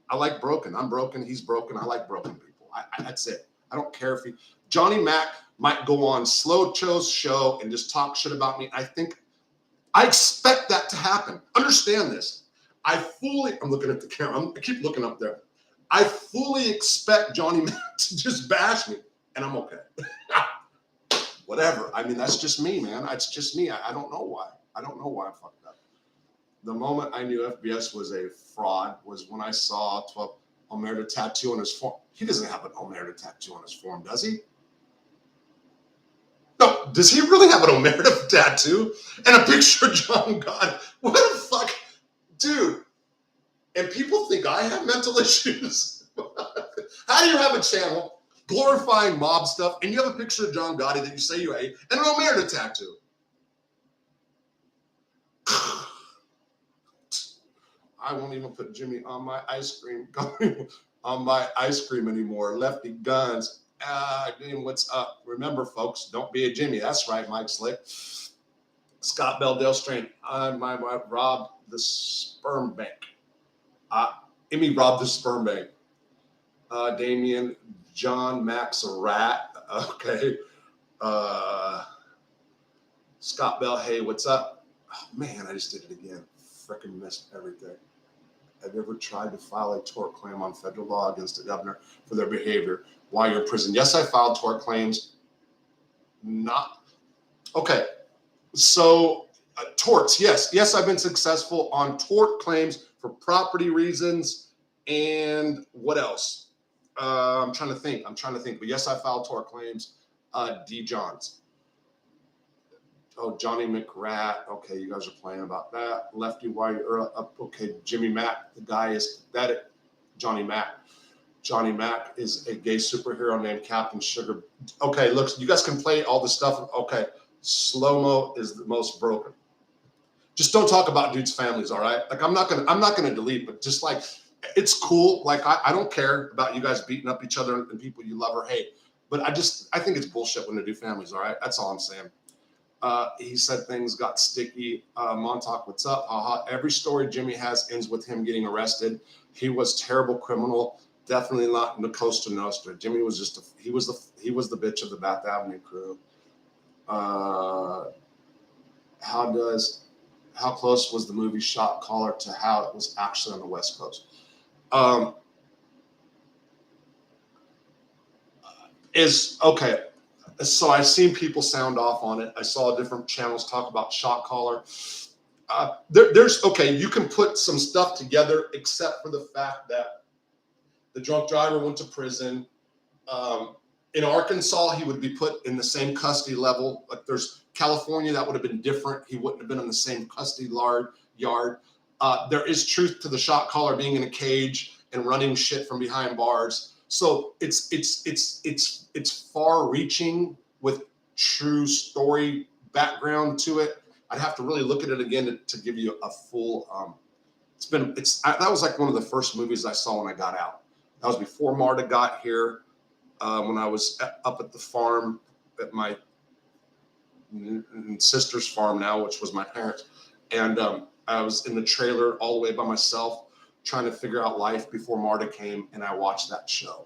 I like broken. I'm broken. He's broken. I like broken people. That's it. I don't care if Johnny Mac might go on Slow Cho's show and just talk shit about me. I expect that to happen. Understand this. I'm looking at the camera. I keep looking up there. I fully expect Johnny Mac to just bash me, and I'm okay. Whatever. I mean, that's just me, man. It's just me. I don't know why. I fucked up. The moment I knew FBS was a fraud was when I saw Omerta tattoo on his form. He doesn't have an Omerta tattoo on his form, does he? No, does he really have an Omerta tattoo? And a picture of John God? What the fuck? Dude. And people think I have mental issues. How do you have a channel glorifying mob stuff and you have a picture of John Gotti that you say you hate and an Omerta tattoo? I won't even put Jimmy on my ice cream anymore. Lefty Guns. What's up? Remember, folks, don't be a Jimmy. That's right, Mike Slick. Scott Belldale Strain. My wife robbed the sperm bank. Emmy robbed the sperm bank. Damien, John Max a rat. Okay. Scott Bell, hey, what's up? Oh man, I just did it again. Freaking missed everything. Have you ever tried to file a tort claim on federal law against the governor for their behavior while you're in prison? Yes, I filed tort claims. Not okay. So torts, yes, I've been successful on tort claims for property reasons and what else? I'm trying to think. But yes, I filed tort claims. D. Johns. Oh, Johnny McRat. Okay, you guys are playing about that. Lefty, why you're up? Okay, Jimmy Mack. The guy is pathetic. Johnny Mack. Johnny Mack is a gay superhero named Captain Sugar. Okay, look, you guys can play all the stuff. Okay, Slow-mo is the most broken. Just don't talk about dudes' families, all right? Like I'm not gonna delete, but just like it's cool. Like I don't care about you guys beating up each other and people you love or hate. But I think it's bullshit when they do families, all right? That's all I'm saying. He said things got sticky. Montauk, what's up? Haha. Every story Jimmy has ends with him getting arrested. He was terrible criminal. Definitely not in the Costa Nostra. Jimmy was just he was the bitch of the Bath Avenue crew. How close was the movie Shot Caller to how it was actually on the West Coast? Is okay. So I've seen people sound off on it. I saw different channels talk about Shot Caller. There's okay. You can put some stuff together, except for the fact that the drunk driver went to prison. In Arkansas, he would be put in the same custody level. Like there's California, that would have been different. He wouldn't have been in the same custody yard. There is truth to the shot caller being in a cage and running shit from behind bars. So it's far-reaching with true story background to it. I'd have to really look at it again to give you a full. That was like one of the first movies I saw when I got out. That was before Marta got here. When I was up at the farm at my sister's farm now, which was my parents, and I was in the trailer all the way by myself, trying to figure out life before Marta came, and I watched that show.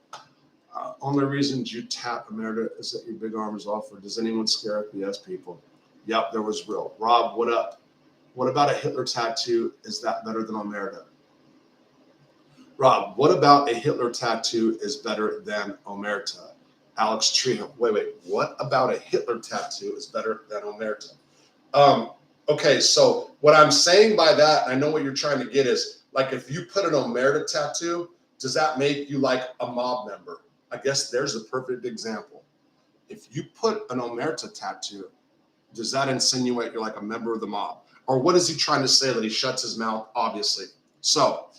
Only reasons you tap Omerta is that your big arm is off, or does anyone scare FPS people? Yep, there was real. Rob, what up? What about a Hitler tattoo? Is that better than Omerta? Rob, what about a Hitler tattoo is better than Omerta? Alex Trio, wait, what about a Hitler tattoo is better than Omerta? Okay, so what I'm saying by that, I know what you're trying to get is, like, if you put an Omerta tattoo, does that make you like a mob member? I guess there's a perfect example. If you put an Omerta tattoo, does that insinuate you're like a member of the mob? Or what is he trying to say, that he shuts his mouth? Obviously. So,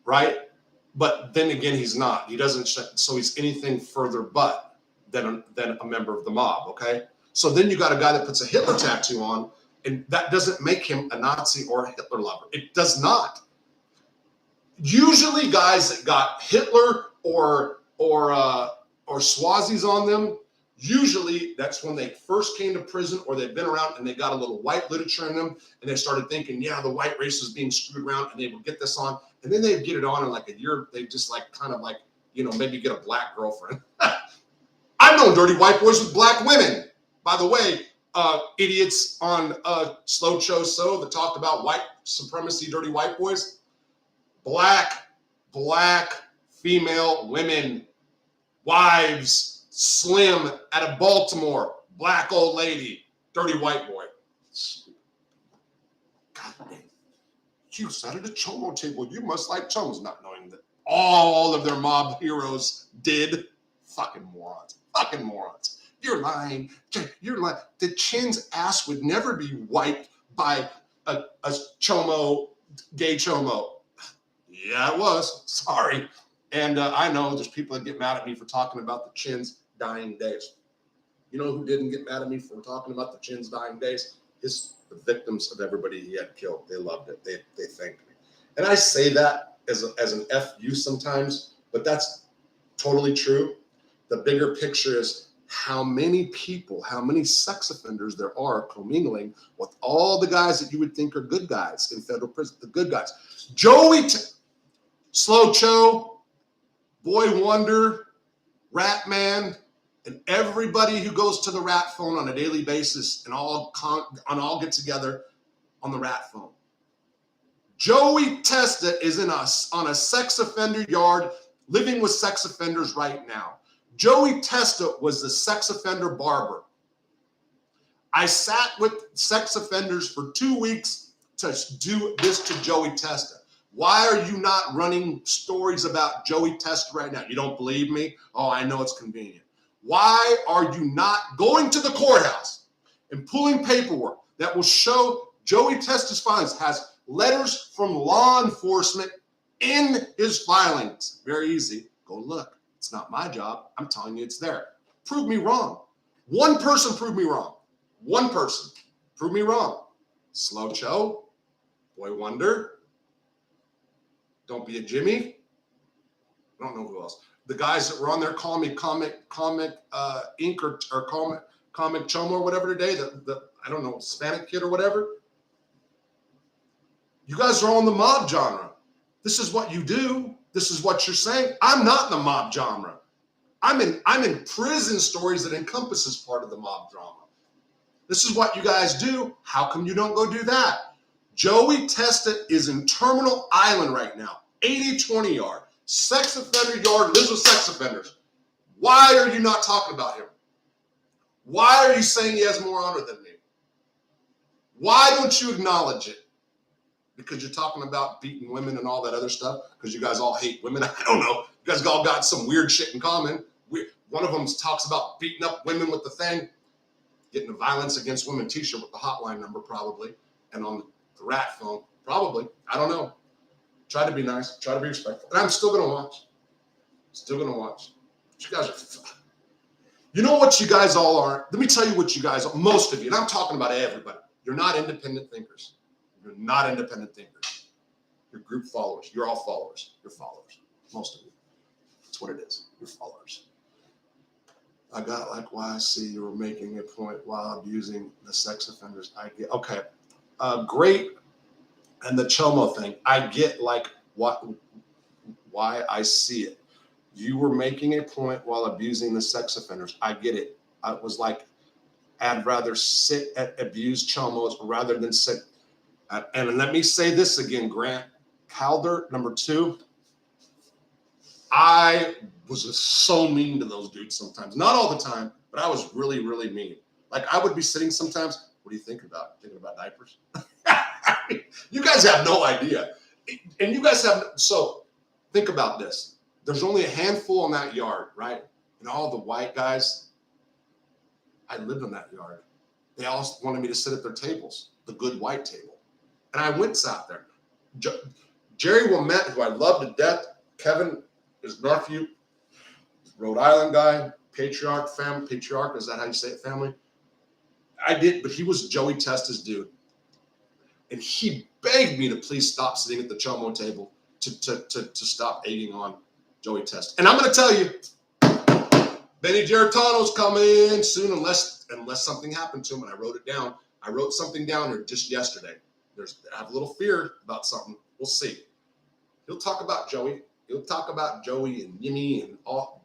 right? But then again, he's not. He doesn't. So he's anything further but than a member of the mob. Okay. So then you got a guy that puts a Hitler tattoo on, and that doesn't make him a Nazi or a Hitler lover. It does not. Usually, guys that got Hitler or Swazis on them, usually that's when they first came to prison, or they've been around and they got a little white literature in them, and they started thinking, yeah, the white race is being screwed around, and they would get this on. And then they'd get it on in like a year. They just like kind of like, maybe get a black girlfriend. I've known dirty white boys with black women. By the way, idiots on Slow Cho So that talked about white supremacy, dirty white boys. Black female women, wives, slim out of Baltimore, black old lady, dirty white boy. God damn. You sat at a chomo table. You must like chomos, not knowing that all of their mob heroes did. Fucking morons. You're lying. The Chin's ass would never be wiped by a chomo, gay chomo. Yeah, it was. Sorry. And I know there's people that get mad at me for talking about the Chin's dying days. You know who didn't get mad at me for talking about the Chin's dying days? The victims of everybody he had killed. They loved it. They thanked me. And I say that as an FU sometimes, but that's totally true. The bigger picture is how many people, how many sex offenders there are commingling with all the guys that you would think are good guys in federal prison, the good guys. Slow Cho, Boy Wonder, Rat Man, and everybody who goes to the rat phone on a daily basis and all get together on the rat phone. Joey Testa is on a sex offender yard living with sex offenders right now. Joey Testa was the sex offender barber. I sat with sex offenders for 2 weeks to do this to Joey Testa. Why are you not running stories about Joey Testa right now? You don't believe me? Oh, I know it's convenient. Why are you not going to the courthouse and pulling paperwork that will show Joey Testa's filings has letters from law enforcement in his filings? Very easy. Go look. It's not my job. I'm telling you it's there. Prove me wrong. One person proved me wrong. One person. Prove me wrong. Slow Cho, Boy Wonder, Don't Be a Jimmy. I don't know who else. The guys that were on there calling me Comic Inc. or Comic Chomo or whatever today, the I don't know, Hispanic kid or whatever. You guys are all in the mob genre. This is what you do. This is what you're saying. I'm not in the mob genre. I'm in prison stories that encompasses part of the mob drama. This is what you guys do. How come you don't go do that? Joey Testa is in Terminal Island right now. 80-20 yard. Sex offender yard, lives with sex offenders. Why are you not talking about him? Why are you saying he has more honor than me? Why don't you acknowledge it? Because you're talking about beating women and all that other stuff? Because you guys all hate women? I don't know. You guys all got some weird shit in common. One of them talks about beating up women with the thing, getting a violence against women t-shirt with the hotline number probably, and on the rat phone, probably. I don't know. Try to be nice. Try to be respectful. And I'm still going to watch. Still going to watch. You guys are... You know what you guys all are? Let me tell you what you guys are. Most of you, and I'm talking about everybody. You're not independent thinkers. You're not independent thinkers. You're group followers. You're all followers. You're followers. Most of you. That's what it is. You're followers. I got like why I see you were making a point while abusing the sex offenders. I get okay. Great. And the Chomo thing, I get like why I see it. You were making a point while abusing the sex offenders. I get it. I was like, I'd rather sit at abused Chomos rather than sit. And let me say this again, Grant Calder, number 2. I was just so mean to those dudes sometimes. Not all the time, but I was really, really mean. Like I would be sitting sometimes, what do you think about? Thinking about diapers? You guys have no idea. And you guys have, so think about this. There's only a handful in that yard, right? And all the white guys, I lived in that yard. They all wanted me to sit at their tables, the good white table. And I went sat there. Jerry Wilmette, who I love to death, Kevin, his nephew, Rhode Island guy, patriarch, is that how you say it, family? I did, but he was Joey Testa's dude. And he begged me to please stop sitting at the Chomo table to stop egging on Joey Testa. And I'm going to tell you, Benny Giarratano's coming in soon unless something happened to him. And I wrote it down. I wrote something down here just yesterday. I have a little fear about something. We'll see. He'll talk about Joey. He'll talk about Joey and Yimmy and all.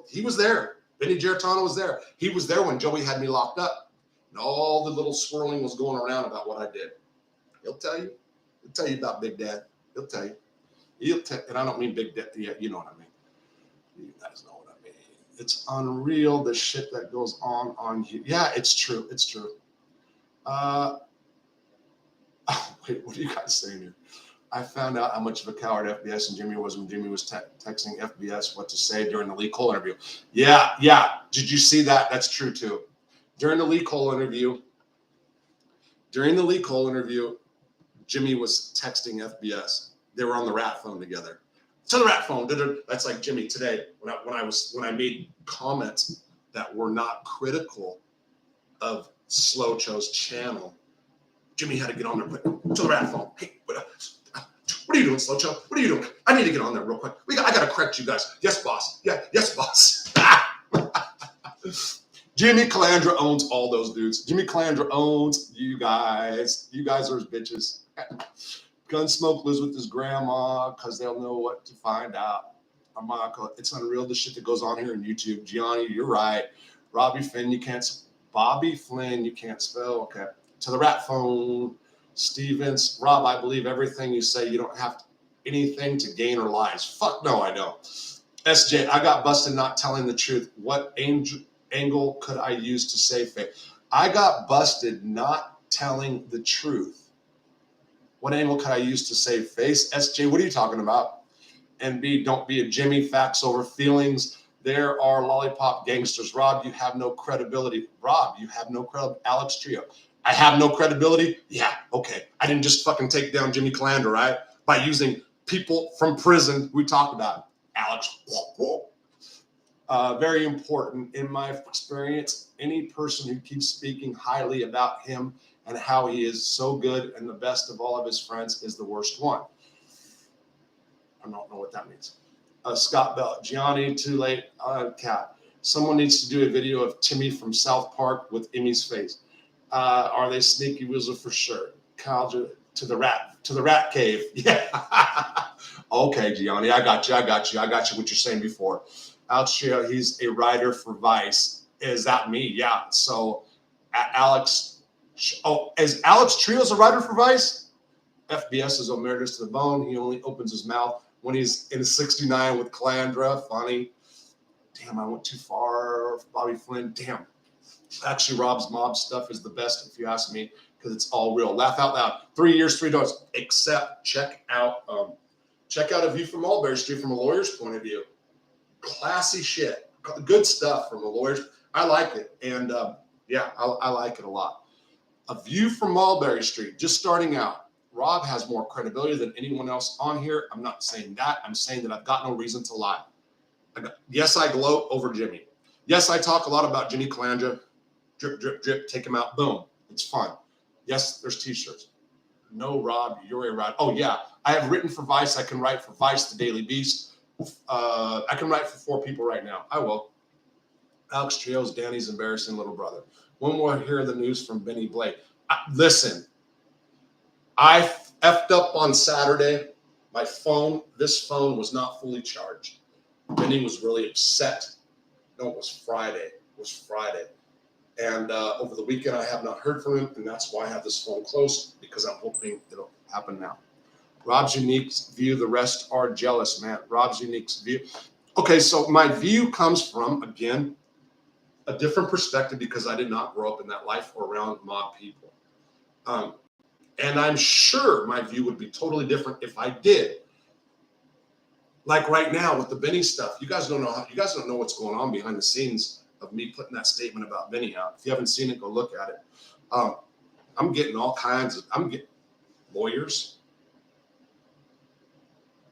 He was there. Benny Giarratano was there. He was there when Joey had me locked up. And all the little swirling was going around about what I did. He'll tell you. He'll tell you about Big Dad. He'll tell you. And I don't mean Big Dad. Yeah, you know what I mean. You guys know what I mean. It's unreal, the shit that goes on here. Yeah, it's true. It's true. Wait, what are you guys saying here? I found out how much of a coward FBS and Jimmy was when Jimmy was texting FBS what to say during the Lee Cole interview. Yeah. Did you see that? That's true, too. During the Lee Cole interview, Jimmy was texting FBS. They were on the rat phone together. To the rat phone. That's like Jimmy today. When I made comments that were not critical of Slow Cho's channel, Jimmy had to get on there quick. To the rat phone. Hey, what are you doing, Slow Cho? What are you doing? I need to get on there real quick. I got to correct you guys. Yes, boss. Yeah, yes, boss. Jimmy Calandra owns all those dudes. Jimmy Calandra owns you guys. You guys are his bitches. Gunsmoke lives with his grandma because they'll know what to find out. Amaka, it's unreal the shit that goes on here on YouTube. Gianni, you're right. Bobby Flynn, you can't spell. Okay. To the rat phone. Stevens, Rob, I believe everything you say. You don't have anything to gain or lies. Fuck no, I don't. SJ, I got busted not telling the truth. What angle could I use to save face? I got busted not telling the truth. What angle could I use to save face? SJ, what are you talking about? NB, don't be a Jimmy. Facts over feelings. There are lollipop gangsters. Rob, you have no credibility. Rob, you have no credibility. Alex Trio. I have no credibility? Yeah, okay. I didn't just fucking take down Jimmy Calandra, right? By using people from prison we talked about. Alex. Very important in my experience. Any person who keeps speaking highly about him and how he is so good and the best of all of his friends is the worst one. I don't know what that means. Scott Bell, Gianni, too late. Cat. Someone needs to do a video of Timmy from South Park with Emmy's face. Are they sneaky weasel for sure? Kyle to the rat cave. Yeah. Okay, Gianni, I got you. What you're saying before. Alex Trio, he's a writer for Vice. Is that me? Yeah. So Alex. Oh, is Alex Trios a writer for Vice? FBS is emeritus to the bone. He only opens his mouth when he's in 69 with Calandra. Funny. Damn, I went too far. Bobby Flynn. Damn. Actually, Rob's Mob stuff is the best, if you ask me, because it's all real. Laugh out loud. 3 years, $3. Except check out A View from Mulberry Street from a lawyer's point of view. Classy shit. Good stuff from a lawyer's. I like it. And yeah, I like it a lot. A View from Mulberry Street, just starting out. Rob has more credibility than anyone else on here. I'm not saying that. I'm saying that I've got no reason to lie. Yes, I gloat over Jimmy. Yes, I talk a lot about Jimmy Calandra. Drip, drip, drip, take him out. Boom. It's fun. Yes, there's t-shirts. No, Rob, you're a writer. Oh, yeah. I have written for Vice. I can write for Vice, The Daily Beast. I can write for 4 people right now. I will. Alex Trios, Danny's embarrassing little brother. One more here of the news from Benny Blake. Listen, I effed up on Saturday. My phone, this phone was not fully charged. Benny was really upset. No, it was Friday. And over the weekend, I have not heard from him, and that's why I have this phone closed, because I'm hoping it'll happen now. Rob's unique view. The rest are jealous, man. Rob's unique view. Okay, so my view comes from, again, a different perspective because I did not grow up in that life or around mob people. And I'm sure my view would be totally different if I did. Like right now with the Benny stuff, you guys don't know what's going on behind the scenes of me putting that statement about Benny out. If you haven't seen it, go look at it. I'm getting I'm getting lawyers,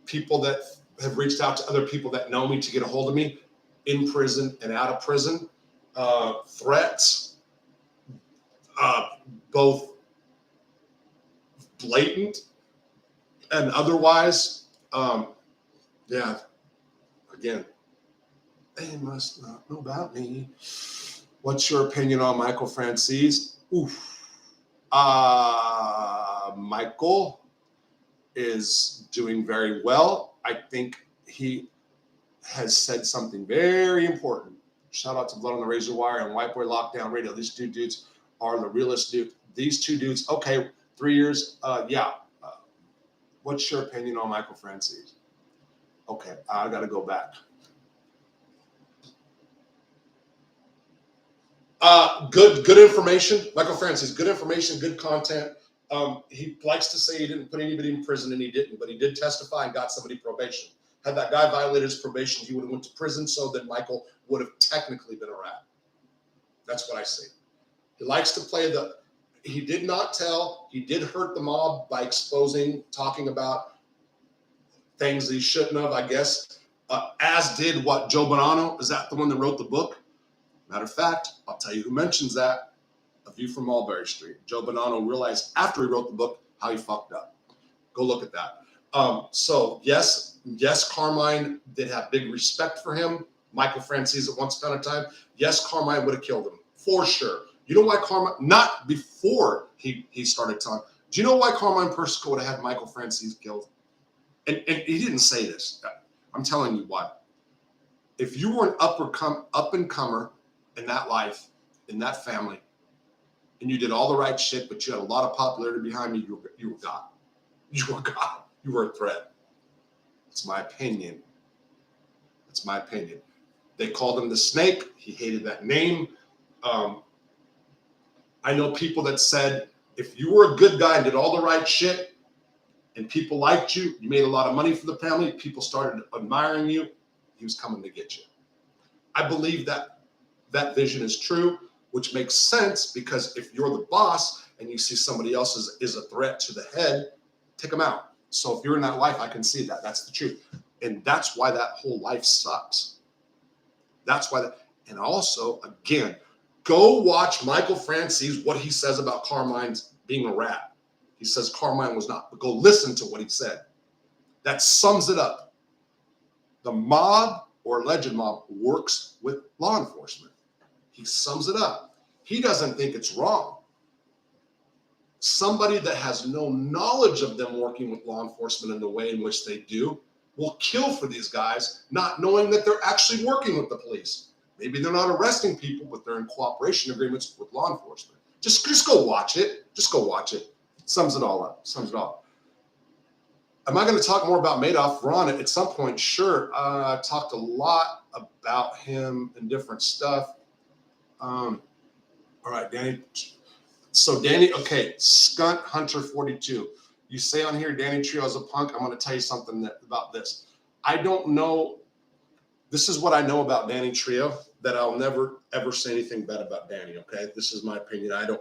people that have reached out to other people that know me to get a hold of me in prison and out of prison, threats, both blatant and otherwise. Yeah, again, they must not know about me. What's your opinion on Michael Franzese? Oof. Michael is doing very well. I think he has said something very important. Shout out to Blood on the Razor Wire and White Boy Lockdown Radio. These 2 dudes are the realest dudes. These 2 dudes, okay, 3 years, yeah. What's your opinion on Michael Franzese? Okay, I got to go back. Good information. Michael Franzese, good information, good content. He likes to say he didn't put anybody in prison, and he didn't, but he did testify and got somebody probation. Had that guy violated his probation, he would have went to prison, so that Michael would have technically been a rat. That's what I see. He likes to play he did not tell, he did hurt the mob by exposing, talking about things that he shouldn't have, I guess, as did what, Joe Bonanno? Is that the one that wrote the book? Matter of fact, I'll tell you who mentions that. A View from Mulberry Street. Joe Bonanno realized after he wrote the book how he fucked up. Go look at that. So yes, Carmine did have big respect for him. Michael Franzese at once upon a time. Yes, Carmine would have killed him for sure. You know why Carmine? Not before he started telling. Do you know why Carmine Persico would have had Michael Franzese killed? And he didn't say this. I'm telling you why. If you were an up and comer in that life, in that family, and you did all the right shit, but you had a lot of popularity behind you, you were God. You were God. You were a threat. It's my opinion. That's my opinion. They called him the Snake. He hated that name. I know people that said, if you were a good guy and did all the right shit, and people liked you, you made a lot of money for the family, people started admiring you, he was coming to get you. I believe that vision is true, which makes sense because if you're the boss and you see somebody else is a threat to the head, take them out. So if you're in that life, I can see that. That's the truth. And that's why that whole life sucks. That's why. And also, again, go watch Michael Franzese, what he says about Carmine being a rat. He says Carmine was not, but go listen to what he said. That sums it up. The mob or alleged mob works with law enforcement. He sums it up. He doesn't think it's wrong. Somebody that has no knowledge of them working with law enforcement in the way in which they do will kill for these guys, not knowing that they're actually working with the police. Maybe they're not arresting people, but they're in cooperation agreements with law enforcement. Just go watch it. Just go watch it. Sums it all up. Sums it all. Am I going to talk more about Madoff? Ron, at some point, sure. I talked a lot about him and different stuff. All right, Danny. So Danny, okay, Skunt Hunter 42. You say on here, Danny Trio is a punk. I'm going to tell you something about this. I don't know. This is what I know about Danny Trio, that I'll never, ever say anything bad about Danny, okay? This is my opinion. I don't,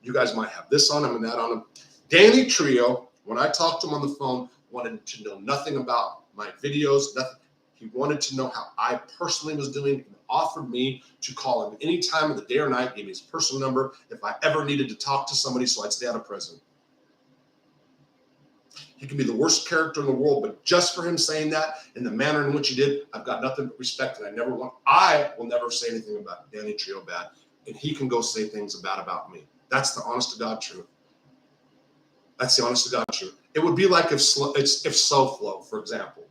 you guys might have this on him and that on him. Danny Trio, when I talked to him on the phone, wanted to know nothing about my videos, nothing. He wanted to know how I personally was doing and offered me to call him any time of the day or night, gave me his personal number if I ever needed to talk to somebody so I'd stay out of prison. He can be the worst character in the world, but just for him saying that in the manner in which he did, I've got nothing but respect. And I will never say anything about Danny Trio bad. And he can go say things bad about me. That's the honest to God truth. That's the honest to God truth. It would be like if SoFlo, for example,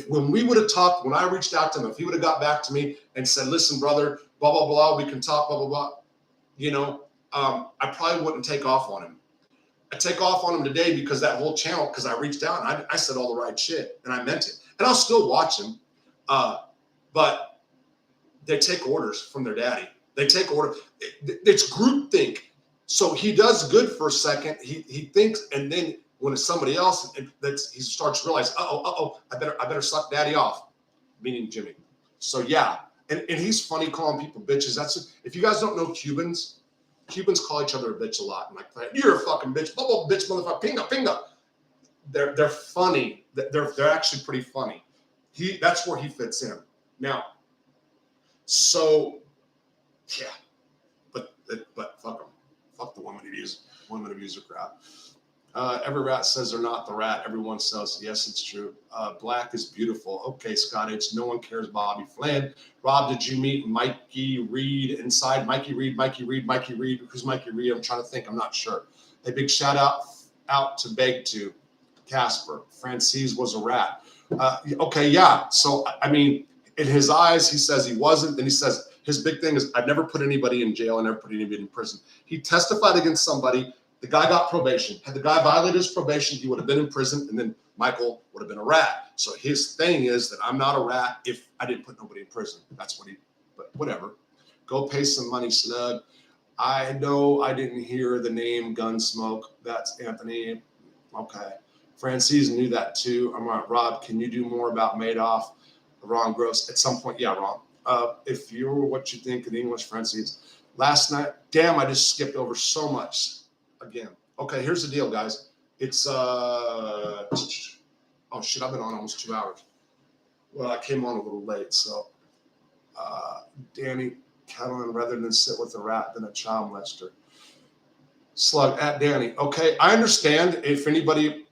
when we would have talked, when I reached out to him, if he would have got back to me and said, listen, brother, blah, blah, blah, we can talk, blah, blah, blah, you know, I probably wouldn't take off on him. I take off on him today because that whole channel, because I reached out and I said all the right shit and I meant it. And I'll still watch him. But they take orders from their daddy. They take orders. It's groupthink. So he does good for a second. He thinks, and then when it's somebody else, he starts to realize, I better suck daddy off, meaning Jimmy. So yeah, and he's funny calling people bitches. If you guys don't know Cubans call each other a bitch a lot. Like, you're a fucking bitch, blah, blah, bitch, motherfucker, pinga, pinga. They're funny. They're actually pretty funny. That's where he fits in. Now, so yeah, but fuck them. Fuck the women abuser crowd. Every rat says they're not the rat. Everyone says, yes, it's true. Black is beautiful. Okay, Scott H. No one cares, Bobby Flynn. Rob, did you meet Mikey Reed inside? Mikey Reed. Who's Mikey Reed? I'm trying to think. I'm not sure. A big shout out to Beg to Casper. Franzese was a rat. Okay, yeah. So, I mean, in his eyes, he says he wasn't. Then he says his big thing is, I've never put anybody in jail. I never put anybody in prison. He testified against somebody. The guy got probation. Had the guy violated his probation, he would have been in prison, and then Michael would have been a rat. So his thing is that I'm not a rat if I didn't put nobody in prison. That's what but whatever. Go pay some money, slug. I know I didn't hear the name Gunsmoke. That's Anthony. Okay. Franzese knew that too. I'm right. Rob, can you do more about Madoff? Ron Gross. At some point, yeah, Ron. If you're what you think in English, Franzese. Last night, damn, I just skipped over so much. Again. Okay, here's the deal, guys. It's oh shit, I've been on almost 2 hours. Well, I came on a little late, so Danny Catalan, rather than sit with a rat than a child molester. Slug at Danny. Okay, I understand if anybody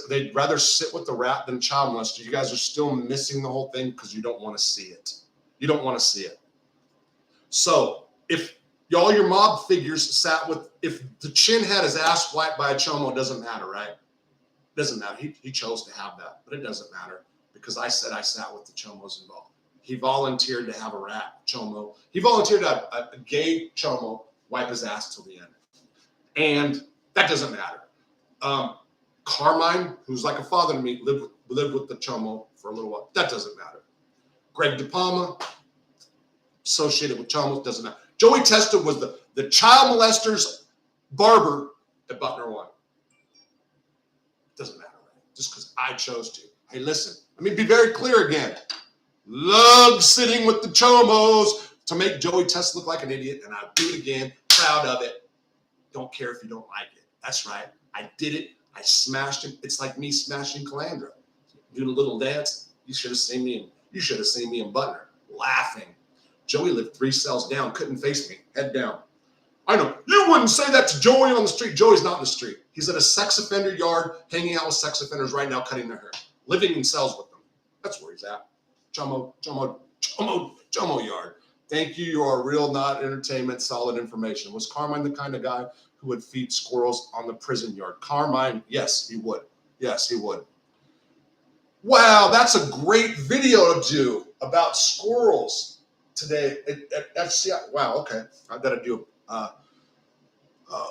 they'd rather sit with the rat than child molester. You guys are still missing the whole thing because you don't want to see it. You don't want to see it. So if all your mob figures sat with, if the chin had his ass wiped by a chomo, it doesn't matter, right? Doesn't matter. He chose to have that, but it doesn't matter because I said I sat with the chomos involved. He volunteered to have a rat chomo. He volunteered to have a gay chomo wipe his ass till the end. And that doesn't matter. Carmine, who's like a father to me, lived with the chomo for a little while. That doesn't matter. Greg DePalma, associated with chomos, doesn't matter. Joey Testa was the child molester's barber at Butner One. Doesn't matter, right? Just because I chose to. Hey, listen, let me be very clear again. Love sitting with the chomos to make Joey Testa look like an idiot, and I'll do it again. Proud of it. Don't care if you don't like it. That's right. I did it. I smashed him. It's like me smashing Calandra. Doing a little dance. You should have seen me. You should have seen me in Butner. laughing. Joey lived 3 cells down, couldn't face me, head down. I know, you wouldn't say that to Joey on the street. Joey's not in the street. He's at a sex offender yard, hanging out with sex offenders right now, cutting their hair, living in cells with them. That's where he's at. Chomo yard. Thank you. You are real, not entertainment, solid information. Was Carmine the kind of guy who would feed squirrels on the prison yard? Carmine, yes, he would. Yes, he would. Wow, that's a great video to do about squirrels today at FCI. Wow, okay. I got to do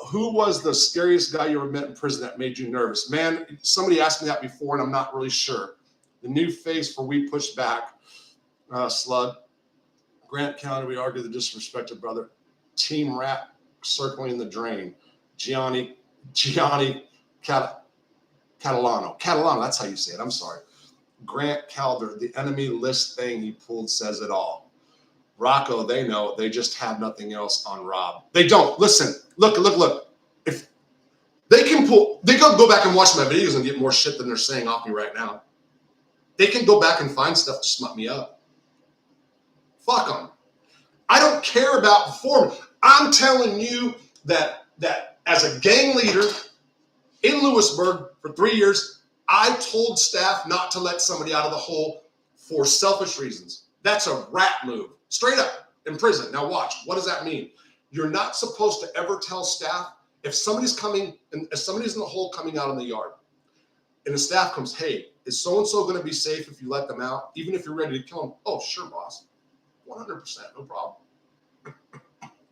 who was the scariest guy you ever met in prison that made you nervous? Man, somebody asked me that before, and I'm not really sure. The new face for We Push Back, Slug. Grant County, we argue the disrespected brother. Team Rat circling the drain. Gianni Catalano. Catalano, that's how you say it. I'm sorry. Grant Calder, the enemy list thing he pulled says it all. Rocco, they know. They just have nothing else on Rob. They don't. Listen, look. If they can go back and watch my videos and get more shit than they're saying off me right now. They can go back and find stuff to smut me up. Fuck them. I don't care about performance. I'm telling you that as a gang leader in Lewisburg for 3 years, I told staff not to let somebody out of the hole for selfish reasons. That's a rat move. Straight up in prison. Now watch. What does that mean? You're not supposed to ever tell staff if somebody's coming and if somebody's in the hole coming out in the yard, and the staff comes, hey, is so-and-so going to be safe if you let them out, even if you're ready to kill them? Oh, sure, boss. 100%, no problem.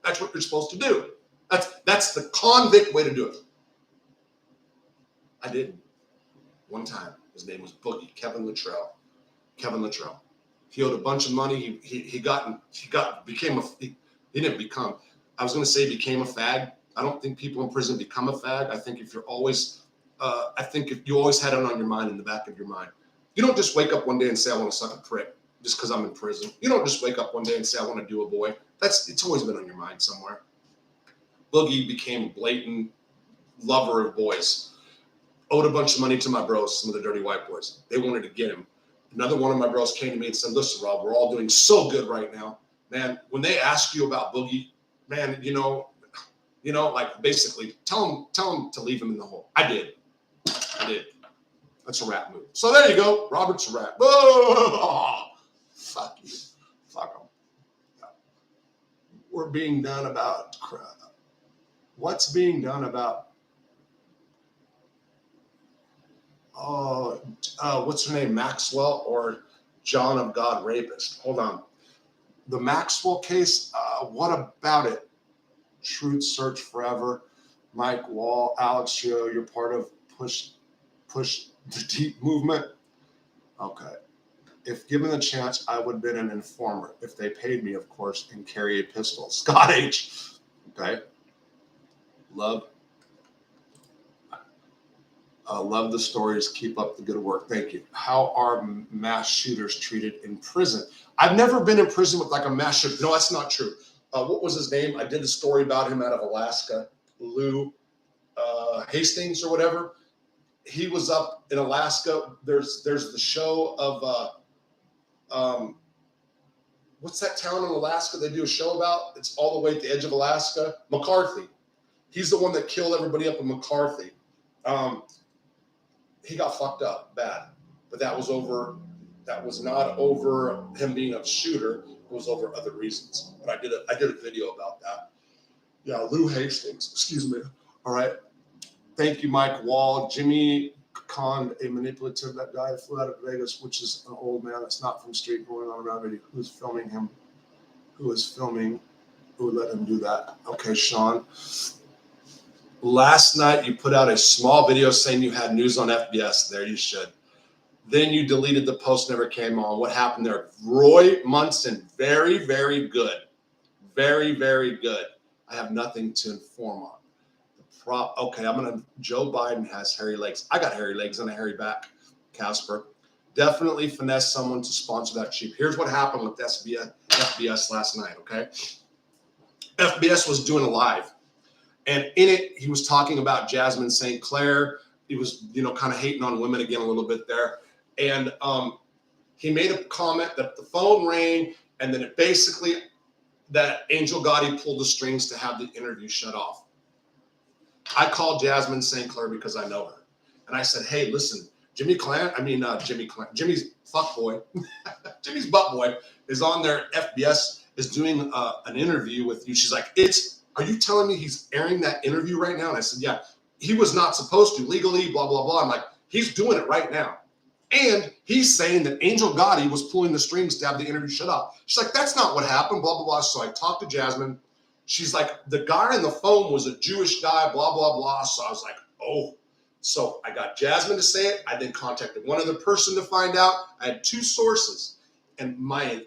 That's what you're supposed to do. That's the convict way to do it. I did one time. His name was Boogie, Kevin Luttrell. He owed a bunch of money. He became a fag. I don't think people in prison become a fag. I think if you always had it on your mind, in the back of your mind. You don't just wake up one day and say, I want to suck a prick just because I'm in prison. You don't just wake up one day and say, I want to do a boy. It's always been on your mind somewhere. Boogie became a blatant lover of boys. Owed a bunch of money to my bros, some of the dirty white boys. They wanted to get him. Another one of my bros came to me and said, listen, Rob, we're all doing so good right now. Man, when they ask you about Boogie, man, like basically tell him to leave him in the hole. I did. That's a rat move. So there you go. Robert's a rat. Oh, fuck you. Fuck him. Yeah. We're being done about crap. What's being done about what's her name, Maxwell or John of God rapist? Hold on. The Maxwell case, what about it? Truth Search Forever, Mike Wall, Alex Trio, you're part of Push the Deep movement. Okay. If given the chance, I would have been an informer. If they paid me, of course, and carry a pistol. Scott H. Okay. Love the stories. Keep up the good work. Thank you. How are mass shooters treated in prison? I've never been in prison with like a mass shooter. No, that's not true. What was his name? I did a story about him out of Alaska. Lou Hastings or whatever. He was up in Alaska. There's the show of what's that town in Alaska they do a show about? It's all the way at the edge of Alaska. McCarthy. He's the one that killed everybody up in McCarthy. He got fucked up bad, but that was not over him being a shooter. It was over other reasons. But I did a video about that. Yeah, Lou Hastings. Excuse me. All right. Thank you, Mike Wall. Jimmy Kahn, a manipulative, that guy that flew out of Vegas, which is an old man that's not from street going on around video. Who's filming him? Who is filming? Who let him do that? Okay, Sean. Last night, you put out a small video saying you had news on FBS. There you should. Then you deleted the post, never came on. What happened there? Roy Munson, very, very good. Very, very good. I have nothing to inform on. Okay, Joe Biden has hairy legs. I got hairy legs and a hairy back, Casper. Definitely finesse someone to sponsor that cheap. Here's what happened with FBS last night, okay? FBS was doing a live. And in it, he was talking about Jasmine St. Clair. He was, kind of hating on women again a little bit there. And he made a comment that the phone rang And then it basically, that Angel Gotti pulled the strings to have the interview shut off. I called Jasmine St. Clair because I know her. And I said, hey, listen, Jimmy's fuckboy, Jimmy's butt boy is on there. FBS is doing an interview with you. She's like, are you telling me he's airing that interview right now? And I said, yeah, he was not supposed to legally, blah, blah, blah. I'm like, he's doing it right now. And he's saying that Angel Gotti was pulling the strings to have the interview shut off. She's like, that's not what happened, blah, blah, blah. So I talked to Jasmine. She's like, the guy on the phone was a Jewish guy, blah, blah, blah. So I was like, oh. So I got Jasmine to say it. I then contacted one other person to find out. I had two sources. And my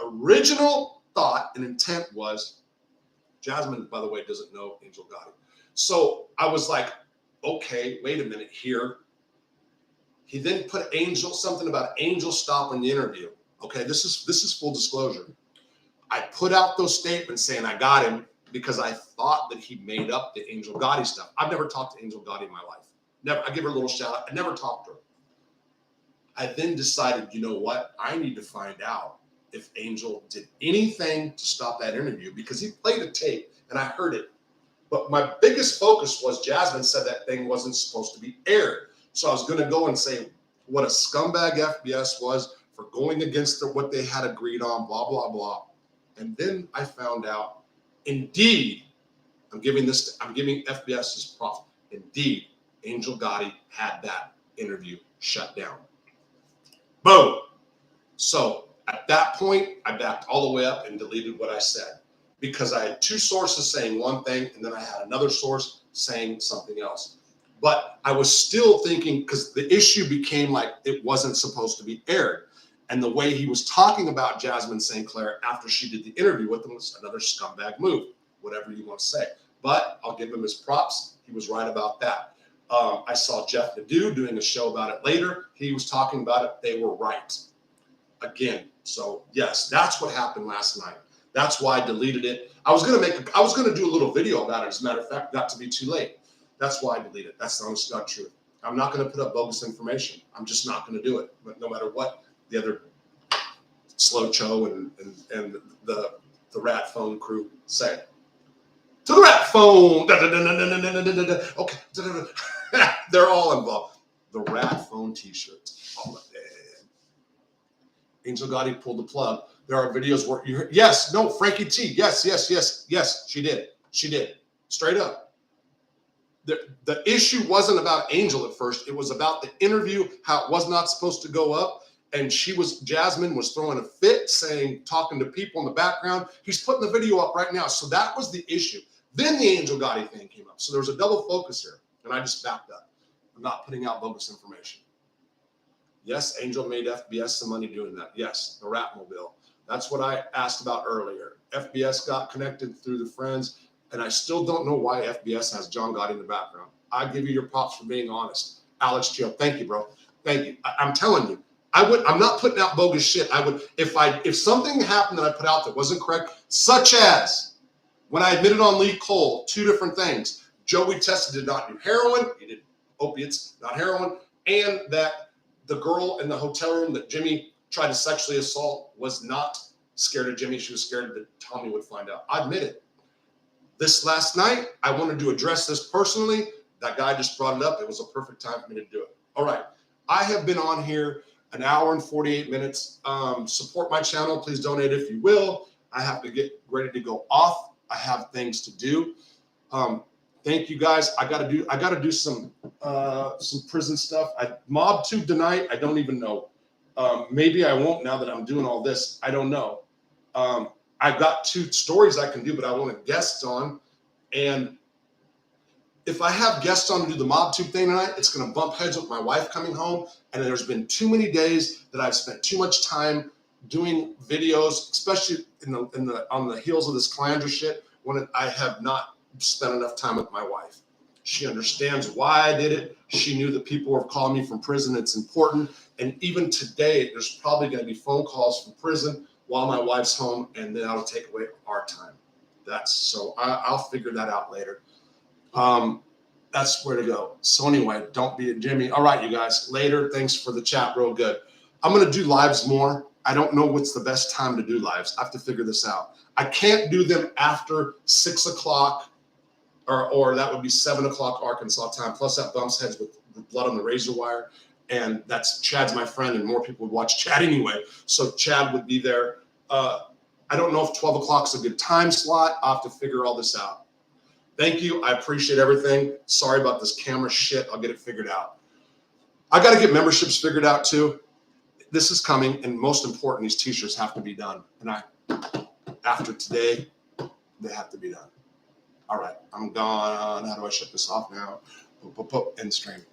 original thought and intent was, Jasmine, by the way, doesn't know Angel Gotti. So I was like, okay, wait a minute here. He then put something about Angel stopping the interview. Okay, this is full disclosure. I put out those statements saying I got him because I thought that he made up the Angel Gotti stuff. I've never talked to Angel Gotti in my life. Never. I give her a little shout out. I never talked to her. I then decided, you know what? I need to find out if Angel did anything to stop that interview because he played a tape and I heard it. But my biggest focus was Jasmine said that thing wasn't supposed to be aired. So I was going to go and say what a scumbag FBS was for going against what they had agreed on, blah, blah, blah. And then I found out, indeed, I'm giving FBS his props. Indeed, Angel Gotti had that interview shut down. Boom. So at that point, I backed all the way up and deleted what I said because I had two sources saying one thing and then I had another source saying something else. But I was still thinking because the issue became like it wasn't supposed to be aired. And the way he was talking about Jasmine St. Clair after she did the interview with him was another scumbag move, whatever you want to say. But I'll give him his props. He was right about that. I saw Jeff Nadeau doing a show about it later. He was talking about it. They were right. Again, so yes, that's what happened last night. That's why I deleted it. I was going to do a little video about it. As a matter of fact, got to be too late. That's why I deleted it. That's honestly not true. I'm not going to put up bogus information. I'm just not going to do it. But no matter what the other Slow Cho and the Rat Phone crew say. To the Rat Phone. Okay. They're all involved. The Rat Phone t-shirts. All of it. Angel Gotti pulled the plug. There are videos where you heard, yes, no, Frankie T. Yes, she did. She did. Straight up. The issue wasn't about Angel at first. It was about the interview, how it was not supposed to go up. And Jasmine was throwing a fit, talking to people in the background. He's putting the video up right now. So that was the issue. Then the Angel Gotti thing came up. So there was a double focus here. And I just backed up. I'm not putting out bogus information. Yes, Angel made FBS some money doing that. Yes, the Ratmobile. That's what I asked about earlier. FBS got connected through the friends. And I still don't know why FBS has John Gotti in the background. I give you your props for being honest. Alex Gio, thank you, bro. Thank you. I'm telling you, I'm not putting out bogus shit. I would, if something happened that I put out that wasn't correct, such as when I admitted on Lee Cole, two different things. Joey Testa did not do heroin. He did opiates, not heroin. And that the girl in the hotel room that Jimmy tried to sexually assault was not scared of Jimmy. She was scared that Tommy would find out. I admit it. This last night, I wanted to address this personally. That guy just brought it up. It was a perfect time for me to do it. All right. I have been on here an hour and 48 minutes. Support my channel. Please donate if you will. I have to get ready to go off. I have things to do. Thank you guys. I gotta do some prison stuff. MobTube tonight. I don't even know. Maybe I won't now that I'm doing all this. I don't know. I've got 2 stories I can do, but I want a guest on. And if I have guests on to do the MobTube thing tonight, it's going to bump heads with my wife coming home. And there's been too many days that I've spent too much time doing videos, especially on the heels of this Calandra shit, when I have not spent enough time with my wife. She understands why I did it. She knew that people were calling me from prison. It's important. And even today, there's probably going to be phone calls from prison while my wife's home, and then that'll take away our time. I'll figure that out later. That's where to go. So anyway, don't be a Jimmy. All right, you guys, later. Thanks for the chat. Real good. I'm going to do lives more I don't know what's the best time to do lives. I have to figure this out. I can't do them after 6 o'clock, or that would be 7 o'clock Arkansas time. Plus that bumps heads with blood on the razor wire. And that's Chad's my friend, and more people would watch Chad anyway. So Chad would be there. I don't know if 12 o'clock is a good time slot. I'll have to figure all this out. Thank you. I appreciate everything. Sorry about this camera shit. I'll get it figured out. I got to get memberships figured out too. This is coming, and most important, these t-shirts have to be done. And after today, they have to be done. All right, I'm gone. How do I shut this off now? End stream.